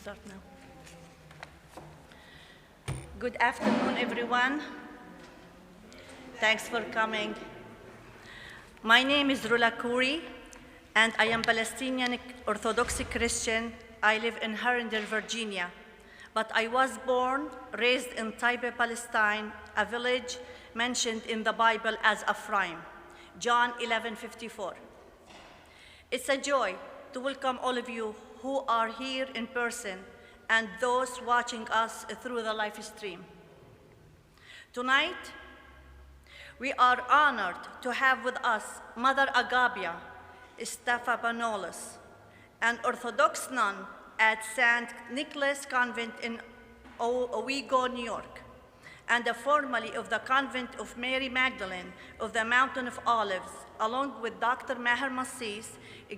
start now. Good afternoon, everyone. Thanks for coming. My name is Rula Kouri, and I am Palestinian Orthodox Christian. I live in Herndon, Virginia, but I was born, raised in Taiba, Palestine, a village mentioned in the Bible as Ephraim, John 11:54. It's a joy to welcome all of you who are here in person and those watching us through the live stream. Tonight, we are honored to have with us Mother Agapia, Stephenopolous, an Orthodox nun at St. Nicholas Convent in Owego, New York, and a formerly of the Convent of Mary Magdalene of the Mountain of Olives, along with Dr. Maher Massis,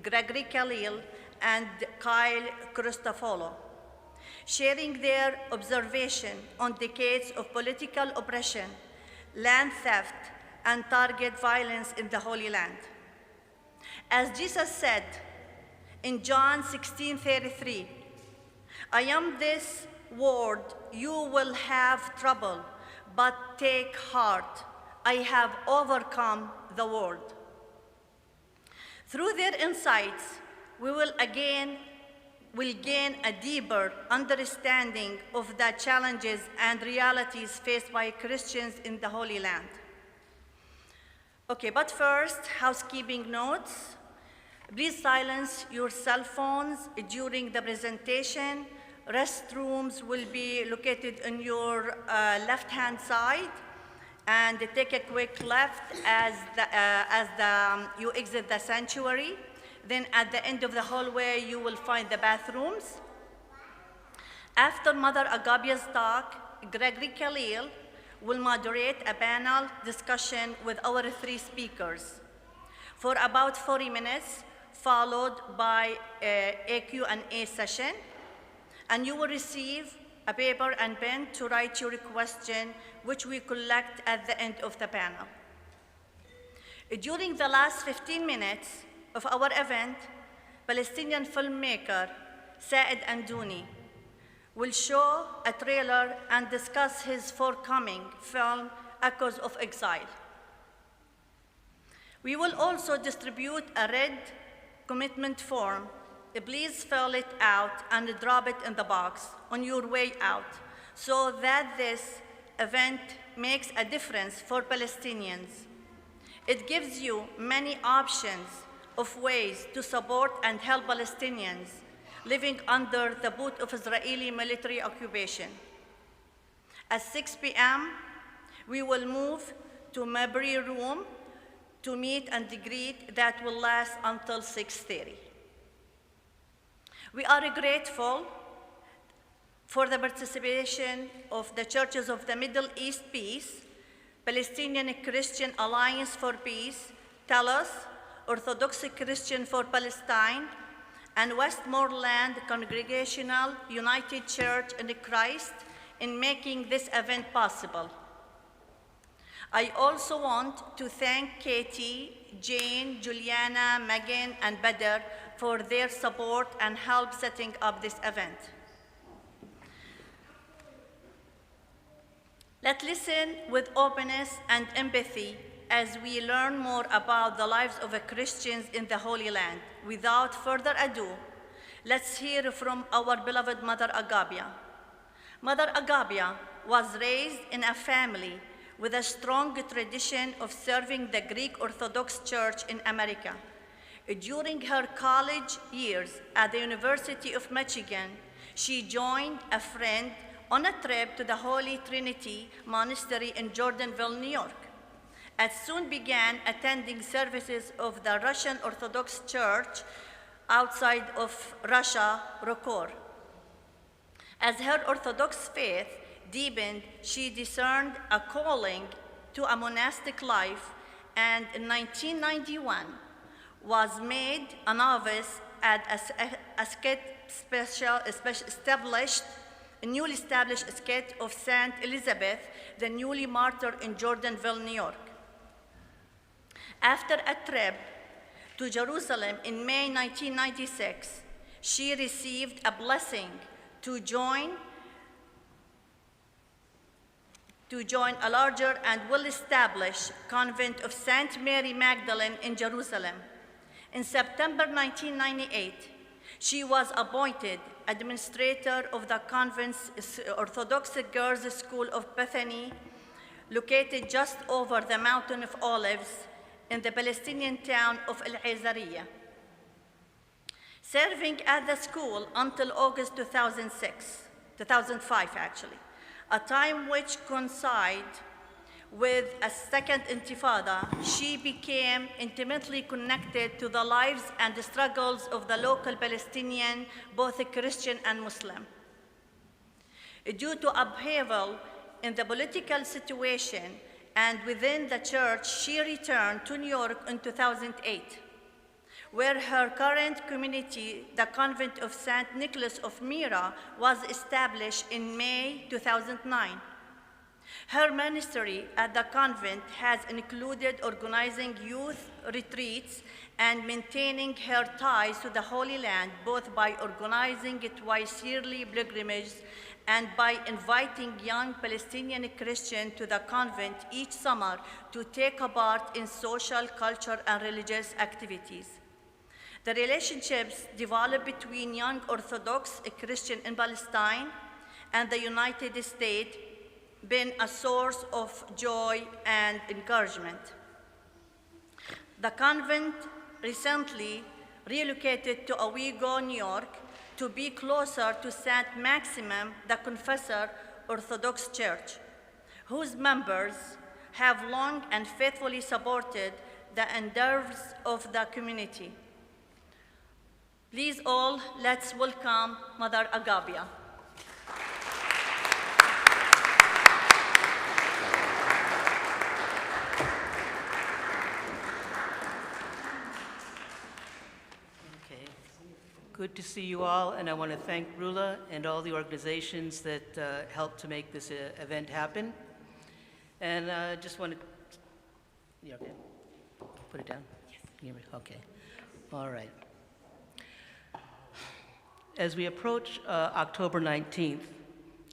Gregory Khalil, and Khalil Cristofalo, sharing their observation on decades of political oppression, land theft, and target violence in the Holy Land. As Jesus said in John 16:33, I am this world, you will have trouble, but take heart, I have overcome the world. Through their insights, we will gain a deeper understanding of the challenges and realities faced by Christians in the Holy Land. Okay, but first, housekeeping notes. Please silence your cell phones during the presentation. Restrooms will be located on your left-hand side, and take a quick left as you exit the sanctuary. Then at the end of the hallway, you will find the bathrooms. After Mother Agapia's talk, Gregory Khalil will moderate a panel discussion with our three speakers for about 40 minutes, followed by a Q&A session. And you will receive a paper and pen to write your question, which we collect at the end of the panel. During the last 15 minutes of our event, Palestinian filmmaker Saed Andouni will show a trailer and discuss his forthcoming film, Echoes of Exile. We will also distribute a red commitment form. Please fill it out and drop it in the box on your way out so that this event makes a difference for Palestinians. It gives you many options of ways to support and help Palestinians living under the boot of Israeli military occupation. At 6 p.m., we will move to Mabry Room to meet and greet that will last until 6:30. We are grateful for the participation of the Churches of the Middle East Peace, Palestinian Christian Alliance for Peace, Telos, Orthodox Christian for Palestine, and Westmoreland Congregational United Church in Christ in making this event possible. I also want to thank Katie, Jane, Juliana, Megan, and Badr for their support and help setting up this event. Let's listen with openness and empathy as we learn more about the lives of the Christians in the Holy Land. Without further ado, let's hear from our beloved Mother Agapia. Mother Agapia was raised in a family with a strong tradition of serving the Greek Orthodox Church in America. During her college years at the University of Michigan, she joined a friend on a trip to the Holy Trinity Monastery in Jordanville, New York, and soon began attending services of the Russian Orthodox Church outside of Russia, Rokor. As her Orthodox faith deepened, she discerned a calling to a monastic life, and in 1991 was made a novice at a newly established estate of St. Elizabeth, the newly martyred in Jordanville, New York. After a trip to Jerusalem in May 1996, she received a blessing to join a larger and well-established convent of St. Mary Magdalene in Jerusalem. In September 1998, she was appointed administrator of the convent's Orthodox Girls' School of Bethany, located just over the Mountain of Olives in the Palestinian town of Al-Azariya, serving at the school until August 2005 actually, a time which coincided with a second intifada. She became intimately connected to the lives and the struggles of the local Palestinian, both Christian and Muslim. Due to upheaval in the political situation and within the church, she returned to New York in 2008, where her current community, the Convent of St. Nicholas of Myra, was established in May 2009. Her ministry at the convent has included organizing youth retreats and maintaining her ties to the Holy Land, both by organizing twice-yearly pilgrimages and by inviting young Palestinian Christians to the convent each summer to take part in social, cultural, and religious activities. The relationships developed between young Orthodox Christians in Palestine and the United States been a source of joy and encouragement. The convent recently relocated to Owego, New York, to be closer to St. Maximum, the Confessor Orthodox Church, whose members have long and faithfully supported the endeavors of the community. Please all, let's welcome Mother Agapia. Good to see you all, and I want to thank Rula and all the organizations that helped to make this event happen. And just want to, yeah, okay. Put it down? Yes. Okay, all right. As we approach October 19th,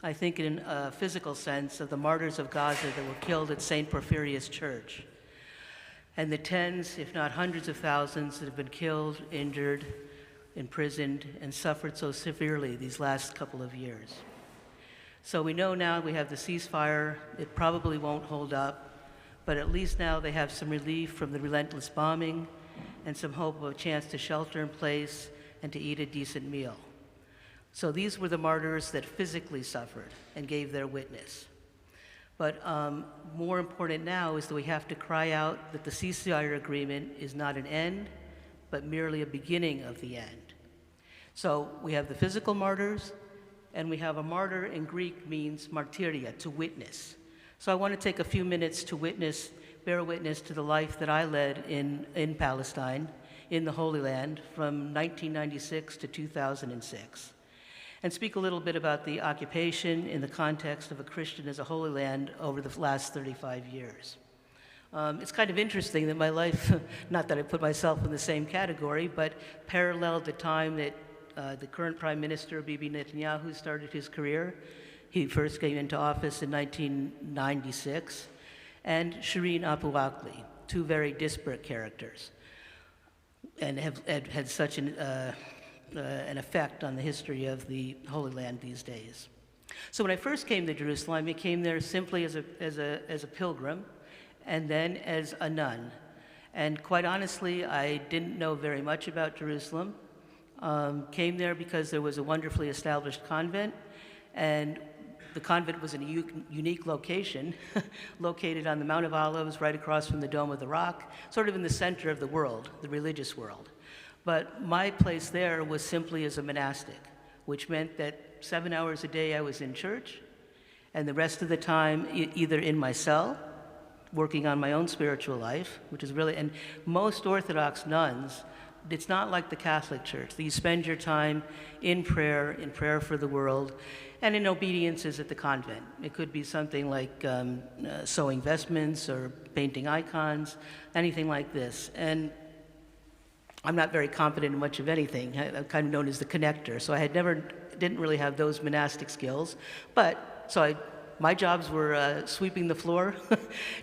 I think in a physical sense of the martyrs of Gaza that were killed at St. Porphyrius Church, and the tens, if not hundreds of thousands that have been killed, injured, imprisoned, and suffered so severely these last couple of years. So we know now we have the ceasefire. It probably won't hold up, but at least now they have some relief from the relentless bombing and some hope of a chance to shelter in place and to eat a decent meal. So these were the martyrs that physically suffered and gave their witness. But more important now is that we have to cry out that the ceasefire agreement is not an end, but merely a beginning of the end. So we have the physical martyrs, and we have a martyr in Greek means martyria, to witness. So I want to take a few minutes to bear witness to the life that I led in Palestine, in the Holy Land, from 1996 to 2006, and speak a little bit about the occupation in the context of a Christian as a Holy Land over the last 35 years. It's kind of interesting that my life, not that I put myself in the same category, but paralleled the time that the current Prime Minister, Bibi Netanyahu, started his career. He first came into office in 1996, and Shireen Abu Akleh, two very disparate characters, and have had such an effect on the history of the Holy Land these days. So when I first came to Jerusalem, I came there simply as a pilgrim, and then as a nun. And quite honestly, I didn't know very much about Jerusalem. Came there because there was a wonderfully established convent, and the convent was in a unique location, located on the Mount of Olives, right across from the Dome of the Rock, sort of in the center of the world, the religious world. But my place there was simply as a monastic, which meant that 7 hours a day I was in church, and the rest of the time either in my cell, working on my own spiritual life, which is really, and most Orthodox nuns, it's not like the Catholic Church. You spend your time in prayer for the world, and in obediences at the convent. It could be something like sewing vestments or painting icons, anything like this. And I'm not very competent in much of anything. I'm kind of known as the connector, so I had never didn't really have those monastic skills. My jobs were sweeping the floor,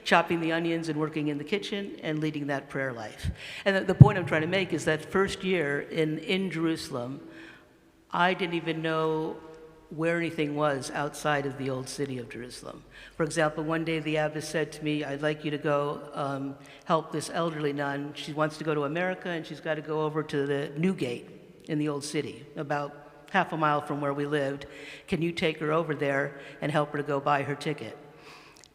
chopping the onions and working in the kitchen and leading that prayer life. And the point I'm trying to make is that first year in Jerusalem, I didn't even know where anything was outside of the old city of Jerusalem. For example, one day the abbess said to me, I'd like you to go help this elderly nun. She wants to go to America and she's got to go over to the New Gate in the old city, about half a mile from where we lived. Can you take her over there and help her to go buy her ticket?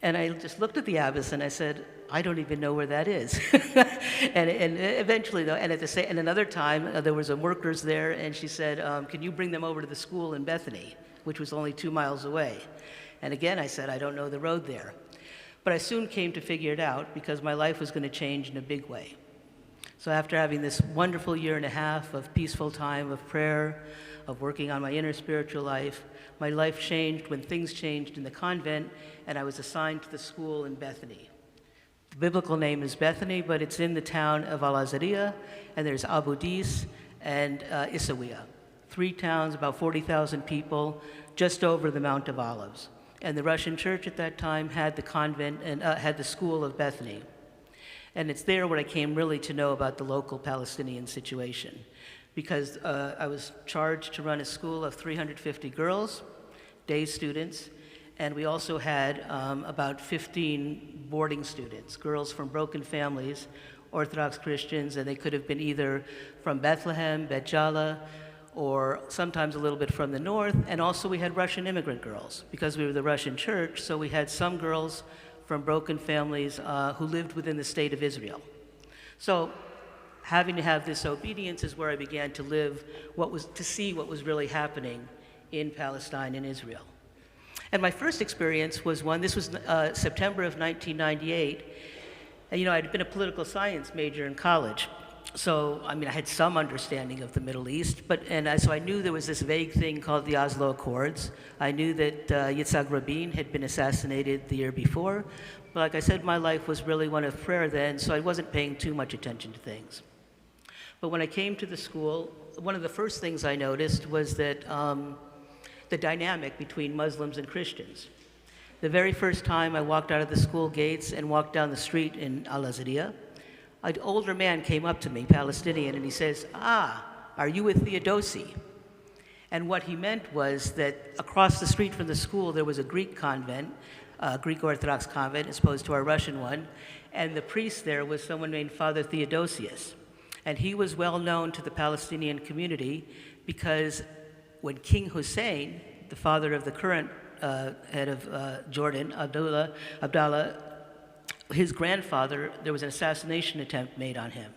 And I just looked at the abbess and I said, I don't even know where that is. and eventually, though, and another time, there was a workers there, and she said, can you bring them over to the school in Bethany, which was only 2 miles away? And again, I said, I don't know the road there. But I soon came to figure it out because my life was going to change in a big way. So after having this wonderful year and a half of peaceful time of prayer, of working on my inner spiritual life, my life changed when things changed in the convent, and I was assigned to the school in Bethany. The biblical name is Bethany, but it's in the town of Al-Azariah, and there's Abu Dis and Isawiya. 3 towns, about 40,000 people, just over the Mount of Olives. And the Russian church at that time had the convent and had the school of Bethany. And it's there where I came really to know about the local Palestinian situation, because I was charged to run a school of 350 girls, day students, and we also had about 15 boarding students, girls from broken families, Orthodox Christians, and they could have been either from Bethlehem, Bet Jala, or sometimes a little bit from the north. And also we had Russian immigrant girls, because we were the Russian church, so we had some girls from broken families who lived within the state of Israel. So having to have this obedience is where I began to see what was really happening in Palestine and Israel. And my first experience was this was September of 1998. And, I'd been a political science major in college. So, I had some understanding of the Middle East, so I knew there was this vague thing called the Oslo Accords. I knew that Yitzhak Rabin had been assassinated the year before. But like I said, my life was really one of prayer then, so I wasn't paying too much attention to things. But when I came to the school, one of the first things I noticed was that the dynamic between Muslims and Christians. The very first time I walked out of the school gates and walked down the street in Al-Azariah, an older man came up to me, Palestinian, and he says, are you with Theodosi? And what he meant was that across the street from the school there was a Greek convent, a Greek Orthodox convent as opposed to our Russian one, and the priest there was someone named Father Theodosius. And he was well known to the Palestinian community because when King Hussein, the father of the current head of Jordan, Abdallah, his grandfather, there was an assassination attempt made on him.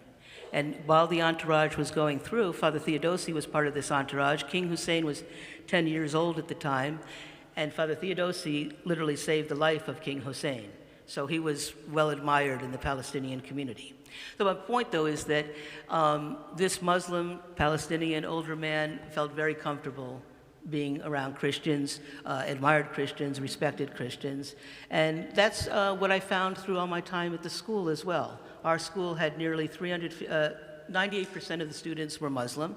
And while the entourage was going through, Father Theodosi was part of this entourage. King Hussein was 10 years old at the time, and Father Theodosi literally saved the life of King Hussein. So he was well admired in the Palestinian community. So my point, though, is that this Muslim, Palestinian older man felt very comfortable being around Christians, admired Christians, respected Christians. And that's what I found through all my time at the school as well. Our school had nearly 98% of the students were Muslim,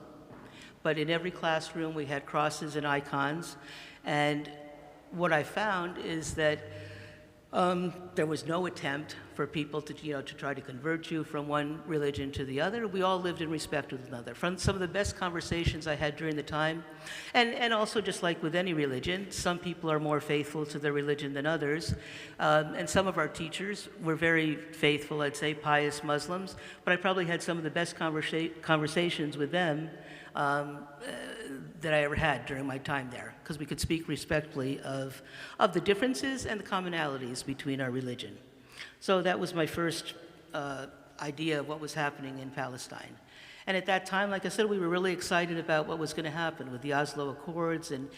but in every classroom we had crosses and icons. And what I found is that there was no attempt for people to try to convert you from one religion to the other. We all lived in respect with another. From some of the best conversations I had during the time, and also just like with any religion, some people are more faithful to their religion than others. And some of our teachers were very faithful, I'd say, pious Muslims, but I probably had some of the best conversations with them that I ever had during my time there, because we could speak respectfully of the differences and the commonalities between our religion. So that was my first idea of what was happening in Palestine. And at that time, like I said, we were really excited about what was going to happen with the Oslo Accords. And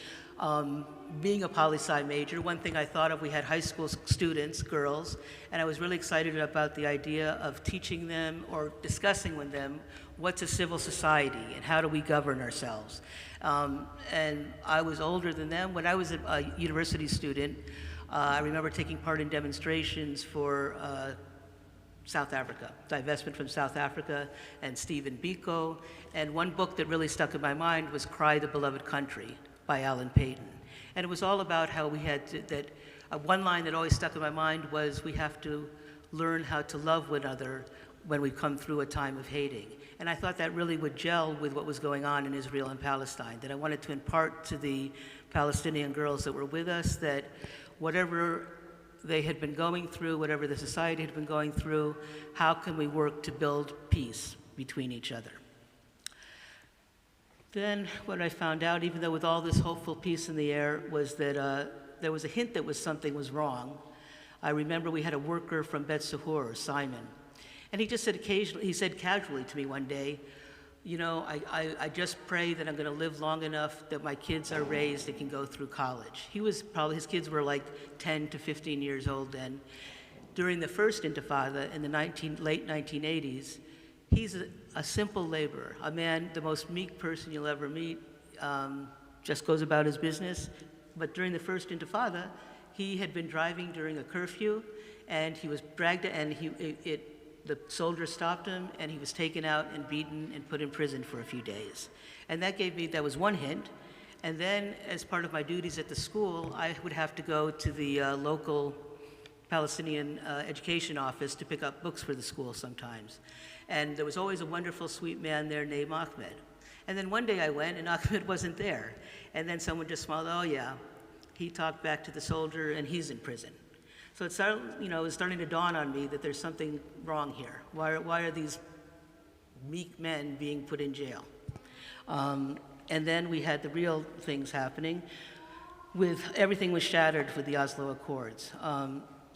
being a poli-sci major, one thing I thought of, we had high school students, girls, and I was really excited about the idea of teaching them or discussing with them what's a civil society and how do we govern ourselves. And I was older than them. When I was a university student, I remember taking part in demonstrations for South Africa, divestment from South Africa, and Stephen Biko. And one book that really stuck in my mind was Cry the Beloved Country by Alan Payton. And it was all about how we had to, one line that always stuck in my mind was, we have to learn how to love one another when we come through a time of hating. And I thought that really would gel with what was going on in Israel and Palestine, that I wanted to impart to the Palestinian girls that were with us that whatever they had been going through, whatever the society had been going through, how can we work to build peace between each other? Then what I found out, even though with all this hopeful peace in the air, was that there was a hint that something was wrong. I remember we had a worker from Bet Sahur, Simon, and he just said he said casually to me one day, you know, I just pray that I'm going to live long enough that my kids are raised and can go through college. His kids were like 10 to 15 years old then. During the first Intifada in the late 1980s, he's a simple laborer, a man, the most meek person you'll ever meet, just goes about his business. But during the first Intifada, he had been driving during a curfew, and he was dragged, and the soldiers stopped him, and he was taken out and beaten and put in prison for a few days. And that was one hint. And then, as part of my duties at the school, I would have to go to the local Palestinian education office to pick up books for the school sometimes. And there was always a wonderful, sweet man there named Ahmed. And then one day I went, and Ahmed wasn't there. And then someone just smiled, oh yeah, he talked back to the soldier, and he's in prison. So it started, it was starting to dawn on me that there's something wrong here. Why are these meek men being put in jail? And then we had the real things happening. Everything was shattered with the Oslo Accords.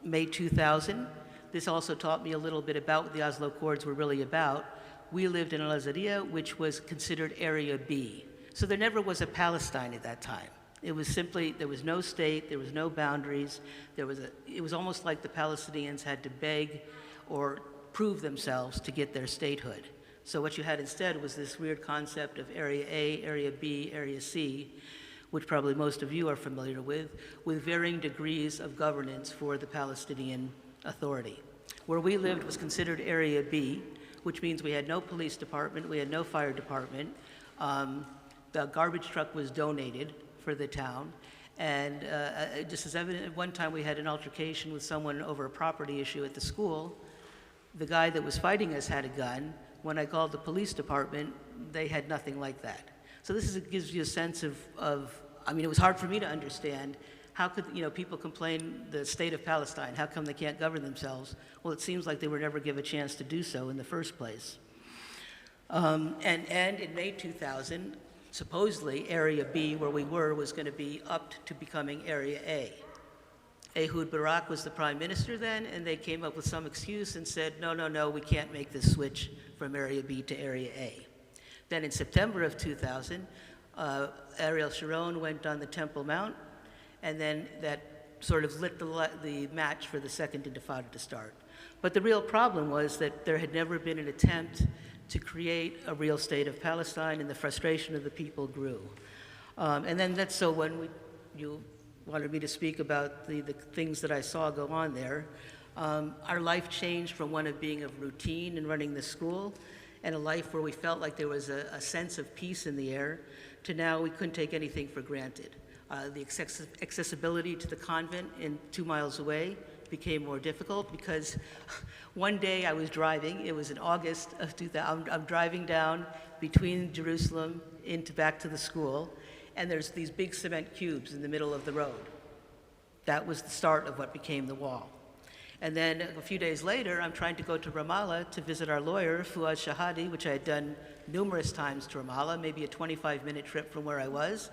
May 2000, this also taught me a little bit about what the Oslo Accords were really about. We lived in Al-Azadiya, which was considered Area B. So there never was a Palestine at that time. It was simply, there was no state, there was no boundaries. It was almost like the Palestinians had to beg or prove themselves to get their statehood. So what you had instead was this weird concept of Area A, Area B, Area C, which probably most of you are familiar with varying degrees of governance for the Palestinian Authority. Where we lived was considered Area B, which means we had no police department, we had no fire department. The garbage truck was donated for the town. And just as evident, at one time we had an altercation with someone over a property issue at the school. The guy that was fighting us had a gun. When I called the police department, they had nothing like that. So gives you a sense of, it was hard for me to understand. How could people complain the state of Palestine? How come they can't govern themselves? Well, it seems like they were never given a chance to do so in the first place. And in May 2000, supposedly Area B, where we were, was going to be upped to becoming Area A. Ehud Barak was the prime minister then, and they came up with some excuse and said, no, we can't make this switch from Area B to Area A. Then in September of 2000, Ariel Sharon went on the Temple Mount, and then that sort of lit the match for the second Intifada to start. But the real problem was that there had never been an attempt to create a real state of Palestine, and the frustration of the people grew. And then when you wanted me to speak about the things that I saw go on there, our life changed from one of being of routine and running the school, and a life where we felt like there was a sense of peace in the air, to now we couldn't take anything for granted. The accessibility to the convent 2 miles away became more difficult because one day I was driving, it was in August of 2000, I'm driving down between Jerusalem back to the school, and there's these big cement cubes in the middle of the road. That was the start of what became the wall. And then a few days later, I'm trying to go to Ramallah to visit our lawyer, Fuad Shahadi, which I had done numerous times to Ramallah, maybe a 25-minute trip from where I was.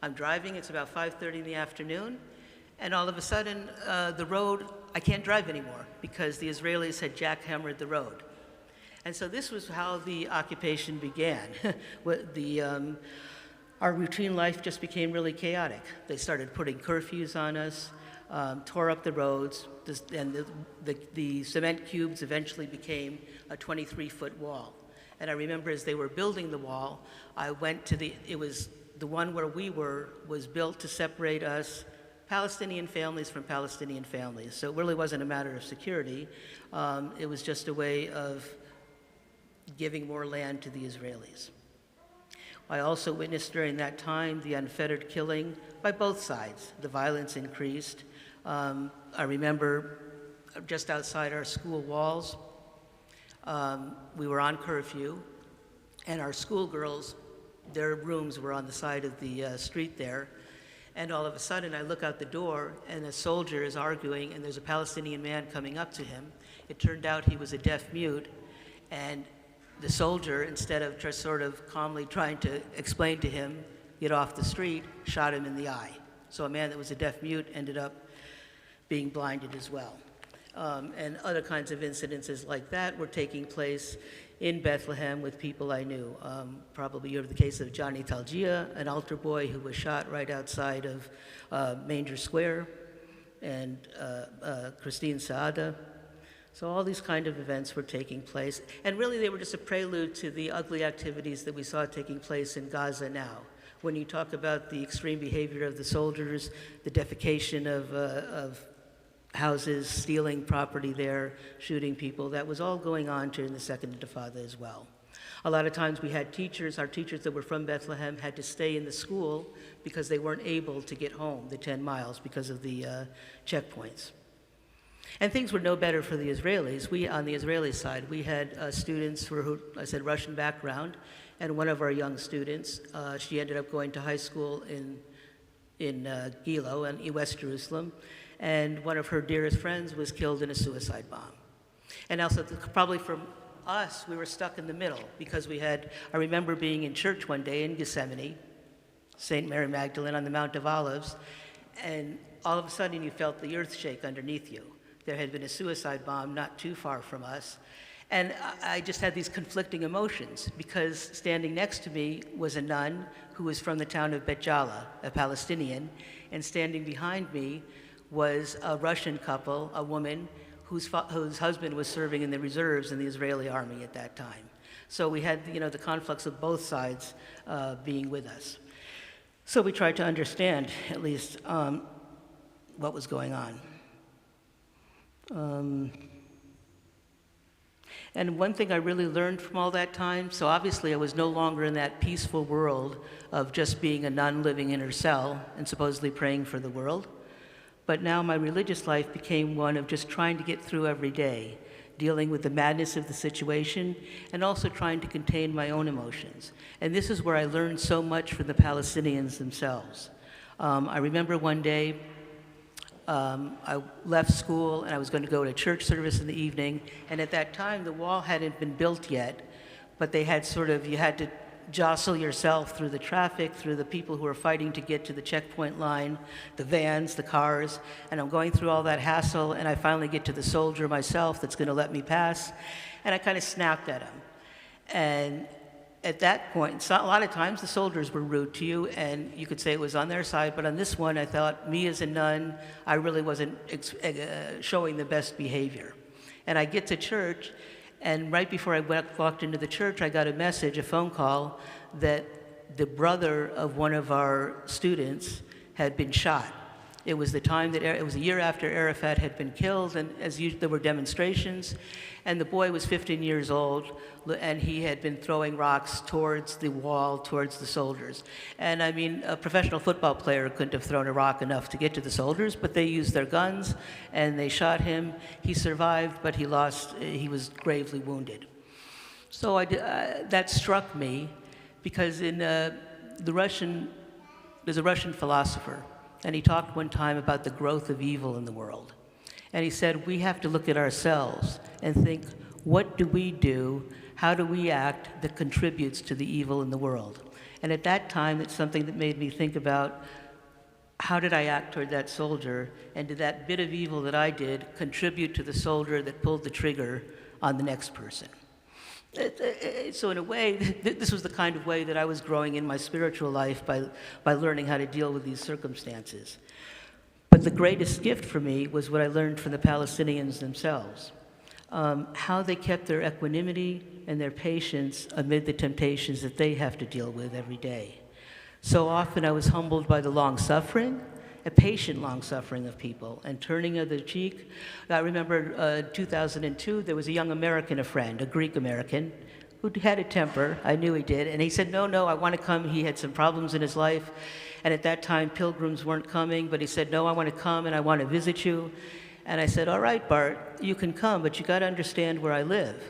I'm driving, it's about 5:30 in the afternoon, and all of a sudden, the road, I can't drive anymore because the Israelis had jackhammered the road. And so this was how the occupation began. Our routine life just became really chaotic. They started putting curfews on us, tore up the roads, and the cement cubes eventually became a 23-foot wall. And I remember as they were building the wall, I went to the one where we were was built to separate us, Palestinian families from Palestinian families. So it really wasn't a matter of security. It was just a way of giving more land to the Israelis. I also witnessed during that time the unfettered killing by both sides. The violence increased. I remember just outside our school walls, we were on curfew, and our schoolgirls, their rooms were on the side of the street there. And all of a sudden, I look out the door, and a soldier is arguing, and there's a Palestinian man coming up to him. It turned out he was a deaf mute, and the soldier, instead of just sort of calmly trying to explain to him, get off the street, shot him in the eye. So a man that was a deaf mute ended up being blinded as well. And other kinds of incidences like that were taking place in Bethlehem with people I knew. Probably you have the case of Johnny Talgia, an altar boy who was shot right outside of Manger Square, and Christine Saada. So all these kind of events were taking place, and really they were just a prelude to the ugly activities that we saw taking place in Gaza now. When you talk about the extreme behavior of the soldiers, the defecation of houses, stealing property there, shooting people, that was all going on during the Second Intifada as well. A lot of times we had teachers, our teachers that were from Bethlehem had to stay in the school because they weren't able to get home the 10 miles because of the checkpoints. And things were no better for the Israelis. On the Israeli side, we had students who I said, Russian background, and one of our young students, she ended up going to high school in Gilo in West Jerusalem, and one of her dearest friends was killed in a suicide bomb. And also, probably from us, we were stuck in the middle because I remember being in church one day in Gethsemane, St. Mary Magdalene on the Mount of Olives, and all of a sudden you felt the earth shake underneath you. There had been a suicide bomb not too far from us. And I just had these conflicting emotions because standing next to me was a nun who was from the town of Bet Jala, a Palestinian, and standing behind me was a Russian couple, a woman whose husband was serving in the reserves in the Israeli army at that time. So we had, the conflicts of both sides being with us. So we tried to understand, at least, what was going on. And one thing I really learned from all that time, so obviously I was no longer in that peaceful world of just being a nun living in her cell and supposedly praying for the world. But now my religious life became one of just trying to get through every day, dealing with the madness of the situation, and also trying to contain my own emotions. And this is where I learned so much from the Palestinians themselves. I remember one day, I left school and I was going to go to church service in the evening, and at that time the wall hadn't been built yet, but they had you had to jostle yourself through the traffic, through the people who were fighting to get to the checkpoint line, the vans, the cars, and I'm going through all that hassle, and I finally get to the soldier myself that's going to let me pass, and I kind of snapped at him. And at that point, a lot of times the soldiers were rude to you, and you could say it was on their side, but on this one, I thought, me as a nun, I really wasn't showing the best behavior. And I get to church, and right before I walked into the church, I got a message, a phone call, that the brother of one of our students had been shot. It was it was a year after Arafat had been killed, and there were demonstrations, and the boy was 15 years old, and he had been throwing rocks towards the wall, towards the soldiers. And I mean, a professional football player couldn't have thrown a rock enough to get to the soldiers, but they used their guns, and they shot him. He survived, but he was gravely wounded. So that struck me, because there's a Russian philosopher, and he talked one time about the growth of evil in the world. And he said, we have to look at ourselves and think, what do we do? How do we act that contributes to the evil in the world? And at that time, it's something that made me think about, how did I act toward that soldier? And did that bit of evil that I did contribute to the soldier that pulled the trigger on the next person? So in a way, this was the kind of way that I was growing in my spiritual life by learning how to deal with these circumstances. But the greatest gift for me was what I learned from the Palestinians themselves, how they kept their equanimity and their patience amid the temptations that they have to deal with every day. So often I was humbled by the long-suffering, a patient long-suffering of people, and turning of the cheek. I remember 2002, there was a young American, a friend, a Greek American, who had a temper. I knew he did. And he said, no, I want to come. He had some problems in his life. And at that time, pilgrims weren't coming. But he said, no, I want to come and I want to visit you. And I said, all right, Bart, you can come, but you got to understand where I live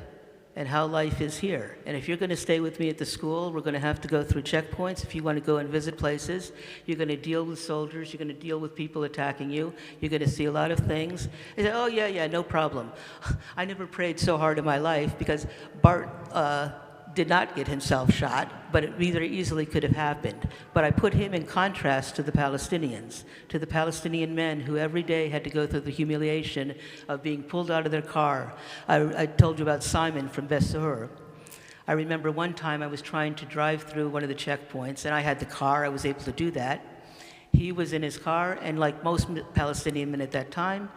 and how life is here. And if you're going to stay with me at the school, we're going to have to go through checkpoints. If you want to go and visit places, you're going to deal with soldiers. You're going to deal with people attacking you. You're going to see a lot of things. I said, oh, yeah, no problem. I never prayed so hard in my life because Bart did not get himself shot, but it either easily could have happened. But I put him in contrast to the Palestinians, to the Palestinian men who every day had to go through the humiliation of being pulled out of their car. I told you about Simon from Bethesda. I remember one time I was trying to drive through one of the checkpoints, and I had the car. I was able to do that. He was in his car, and like most Palestinian men at that time,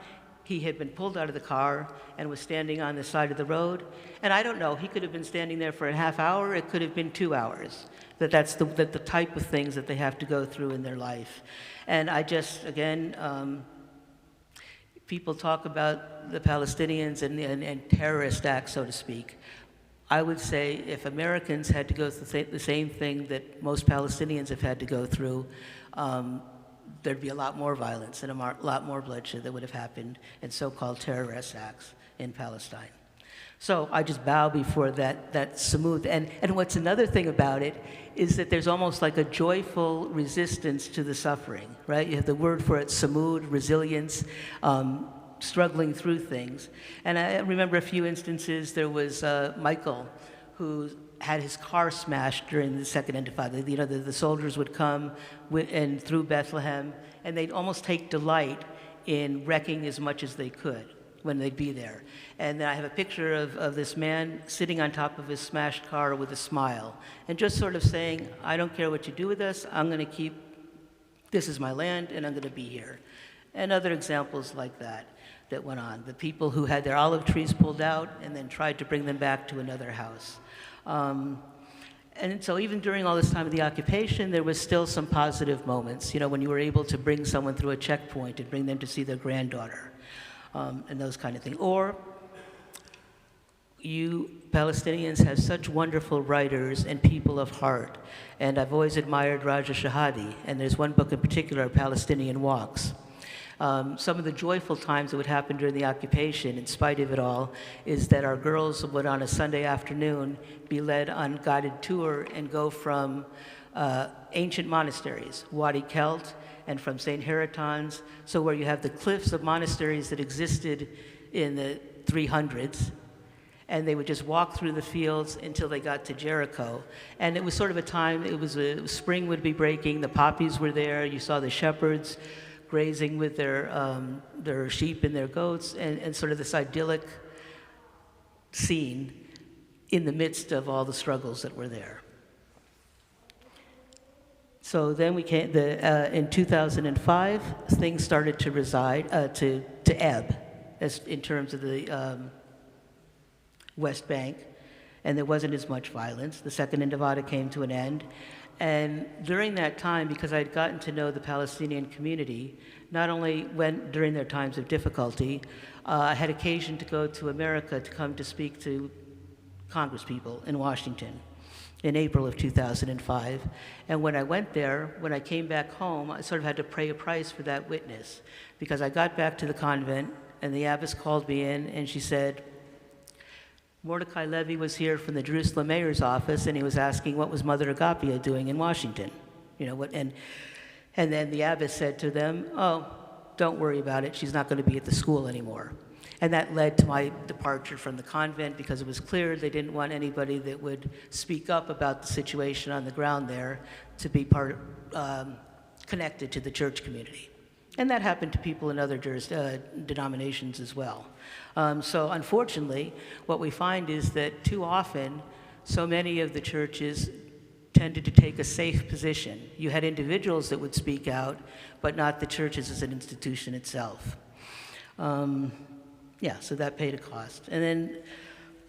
he had been pulled out of the car and was standing on the side of the road. And I don't know, he could have been standing there for a half hour, it could have been 2 hours. That's the type of things that they have to go through in their life. And I just, again, people talk about the Palestinians and terrorist acts, so to speak. I would say if Americans had to go through the same thing that most Palestinians have had to go through, there'd be a lot more violence and a lot more bloodshed that would have happened in so-called terrorist acts in Palestine. So I just bow before that smooth. And what's another thing about it is that there's almost like a joyful resistance to the suffering, right? You have the word for it, samud, resilience, struggling through things. And I remember a few instances. There was Michael, who had his car smashed during the Second Intifada. You know, the soldiers would come and through Bethlehem, and they'd almost take delight in wrecking as much as they could when they'd be there. And then I have a picture of this man sitting on top of his smashed car with a smile, and just sort of saying, I don't care what you do with us, I'm going to keep, this is my land, and I'm going to be here. And other examples like that went on. The people who had their olive trees pulled out and then tried to bring them back to another house. And so even during all this time of the occupation, there was still some positive moments, you know, when you were able to bring someone through a checkpoint and bring them to see their granddaughter, and those kind of things. Or you Palestinians have such wonderful writers and people of heart. And I've always admired Raja Shahadi, and there's one book in particular, Palestinian Walks. Some of the joyful times that would happen during the occupation, in spite of it all, is that our girls would, on a Sunday afternoon, be led on guided tour and go from ancient monasteries, Wadi Kelt, and from St. Heroton's, so where you have the cliffs of monasteries that existed in the 300s, and they would just walk through the fields until they got to Jericho. And it was sort of a time, spring would be breaking, the poppies were there, you saw the shepherds grazing with their sheep and their goats, and sort of this idyllic scene in the midst of all the struggles that were there. So then we came, in 2005, things started to ebb in terms of the West Bank, and there wasn't as much violence. The Second Intifada came to an end. And during that time, because I'd gotten to know the Palestinian community, not only during their times of difficulty, I had occasion to go to America to come to speak to congresspeople in Washington in April of 2005. And when I went there, when I came back home, I sort of had to pay a price for that witness, because I got back to the convent, and the abbess called me in, and she said, Mordecai Levy was here from the Jerusalem mayor's office, and he was asking what was Mother Agapia doing in Washington, you know, and then the abbess said to them, oh, don't worry about it, she's not going to be at the school anymore. And that led to my departure from the convent, because it was clear they didn't want anybody that would speak up about the situation on the ground there to be connected to the church community. And that happened to people in other denominations as well. So unfortunately, what we find is that too often, so many of the churches tended to take a safe position. You had individuals that would speak out, but not the churches as an institution itself. So that paid a cost. And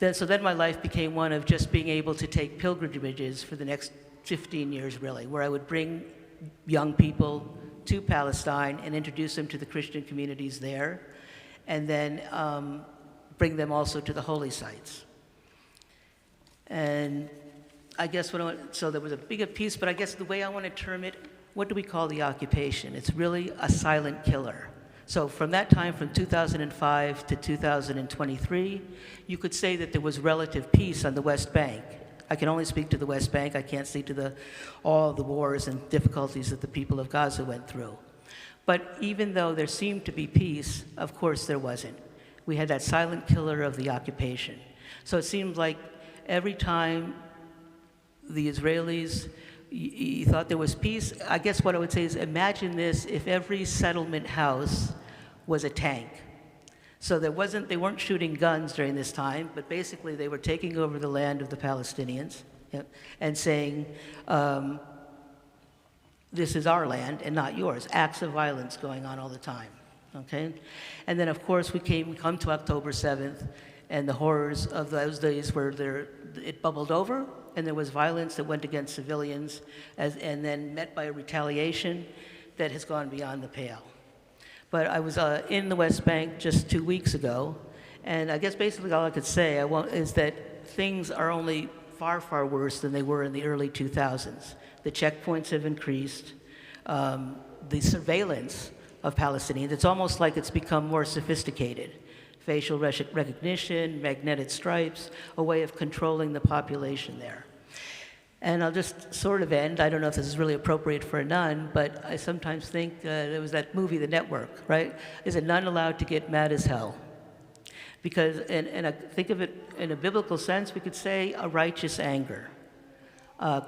then my life became one of just being able to take pilgrimages for the next 15 years, really, where I would bring young people to Palestine and introduce them to the Christian communities there, and then bring them also to the holy sites. And I guess so there was a bigger piece, but I guess the way I want to term it, what do we call the occupation? It's really a silent killer. So from that time, from 2005 to 2023, you could say that there was relative peace on the West Bank. I can only speak to the West Bank. I can't speak to all the wars and difficulties that the people of Gaza went through. But even though there seemed to be peace, of course there wasn't. We had that silent killer of the occupation. So it seemed like every time the Israelis you thought there was peace, I guess what I would say is imagine this if every settlement house was a tank. So they weren't shooting guns during this time, but basically they were taking over the land of the Palestinians, and saying, this is our land and not yours. Acts of violence going on all the time, okay? And then of course we come to October 7th, and the horrors of those days where it bubbled over, and there was violence that went against civilians, and then met by a retaliation that has gone beyond the pale. But I was in the West Bank just 2 weeks ago, and I guess basically all I could say is that things are only far, far worse than they were in the early 2000s. The checkpoints have increased. The surveillance of Palestinians, it's almost like it's become more sophisticated. Facial recognition, magnetic stripes, a way of controlling the population there. And I'll just sort of end, I don't know if this is really appropriate for a nun, but I sometimes think there was that movie, The Network, right? Is a nun allowed to get mad as hell? Because, and I think of it in a biblical sense, we could say a righteous anger.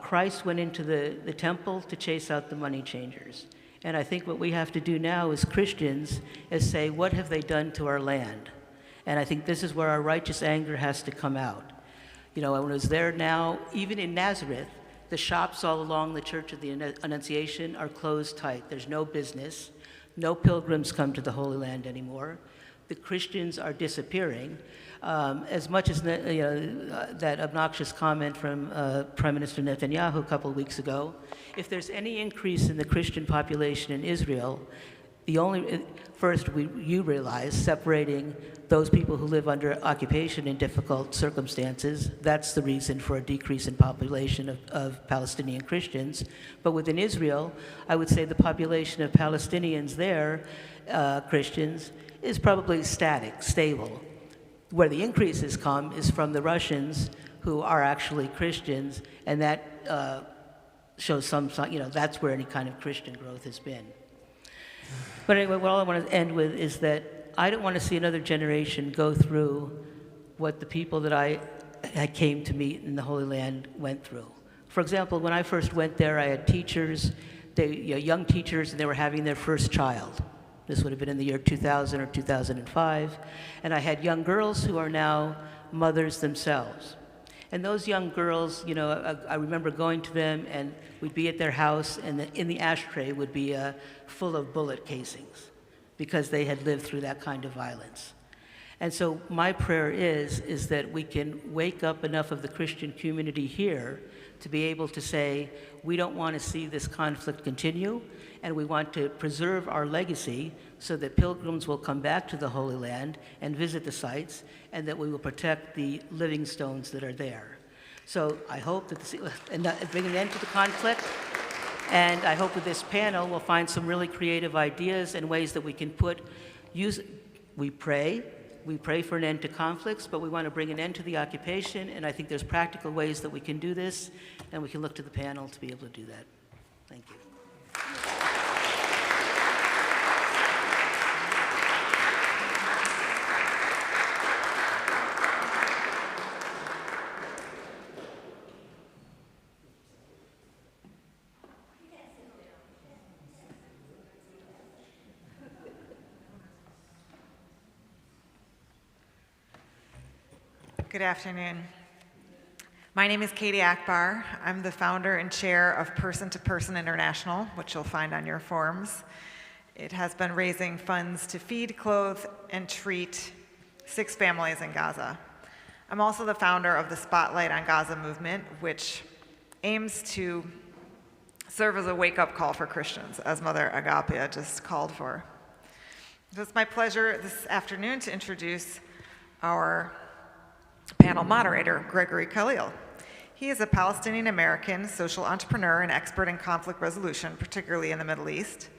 Christ went into the temple to chase out the money changers. And I think what we have to do now as Christians is say, what have they done to our land? And I think this is where our righteous anger has to come out. You know, when I was there now, even in Nazareth, the shops all along the Church of the Annunciation are closed tight. There's no business. No pilgrims come to the Holy Land anymore. The Christians are disappearing. As much as that obnoxious comment from Prime Minister Netanyahu a couple of weeks ago, if there's any increase in the Christian population in Israel, you realize separating those people who live under occupation in difficult circumstances, that's the reason for a decrease in population of Palestinian Christians. But within Israel, I would say the population of Palestinians there, Christians, is probably static, stable. Where the increases come is from the Russians who are actually Christians, and that shows that's where any kind of Christian growth has been. But anyway, what I want to end with is that I don't want to see another generation go through what the people that I came to meet in the Holy Land went through. For example, when I first went there, I had teachers, young teachers, and they were having their first child. This would have been in the year 2000 or 2005. And I had young girls who are now mothers themselves. And those young girls, I remember going to them, and we'd be at their house, and in the ashtray would be full of bullet casings because they had lived through that kind of violence. And so my prayer is that we can wake up enough of the Christian community here to be able to say, we don't want to see this conflict continue, and we want to preserve our legacy so that pilgrims will come back to the Holy Land and visit the sites, and that we will protect the living stones that are there. So I hope that bring an end to the conflict, and I hope with this panel we'll find some really creative ideas and ways that we can we pray for an end to conflicts, but we want to bring an end to the occupation, and I think there's practical ways that we can do this, and we can look to the panel to be able to do that. Thank you. Good afternoon. My name is Katie Akbar. I'm the founder and chair of Person to Person International, which you'll find on your forms. It has been raising funds to feed, clothe, and treat 6 families in Gaza. I'm also the founder of the Spotlight on Gaza movement, which aims to serve as a wake-up call for Christians, as Mother Agapia just called for. It's my pleasure this afternoon to introduce our panel moderator, Gregory Khalil. He is a Palestinian-American social entrepreneur and expert in conflict resolution, particularly in the Middle East.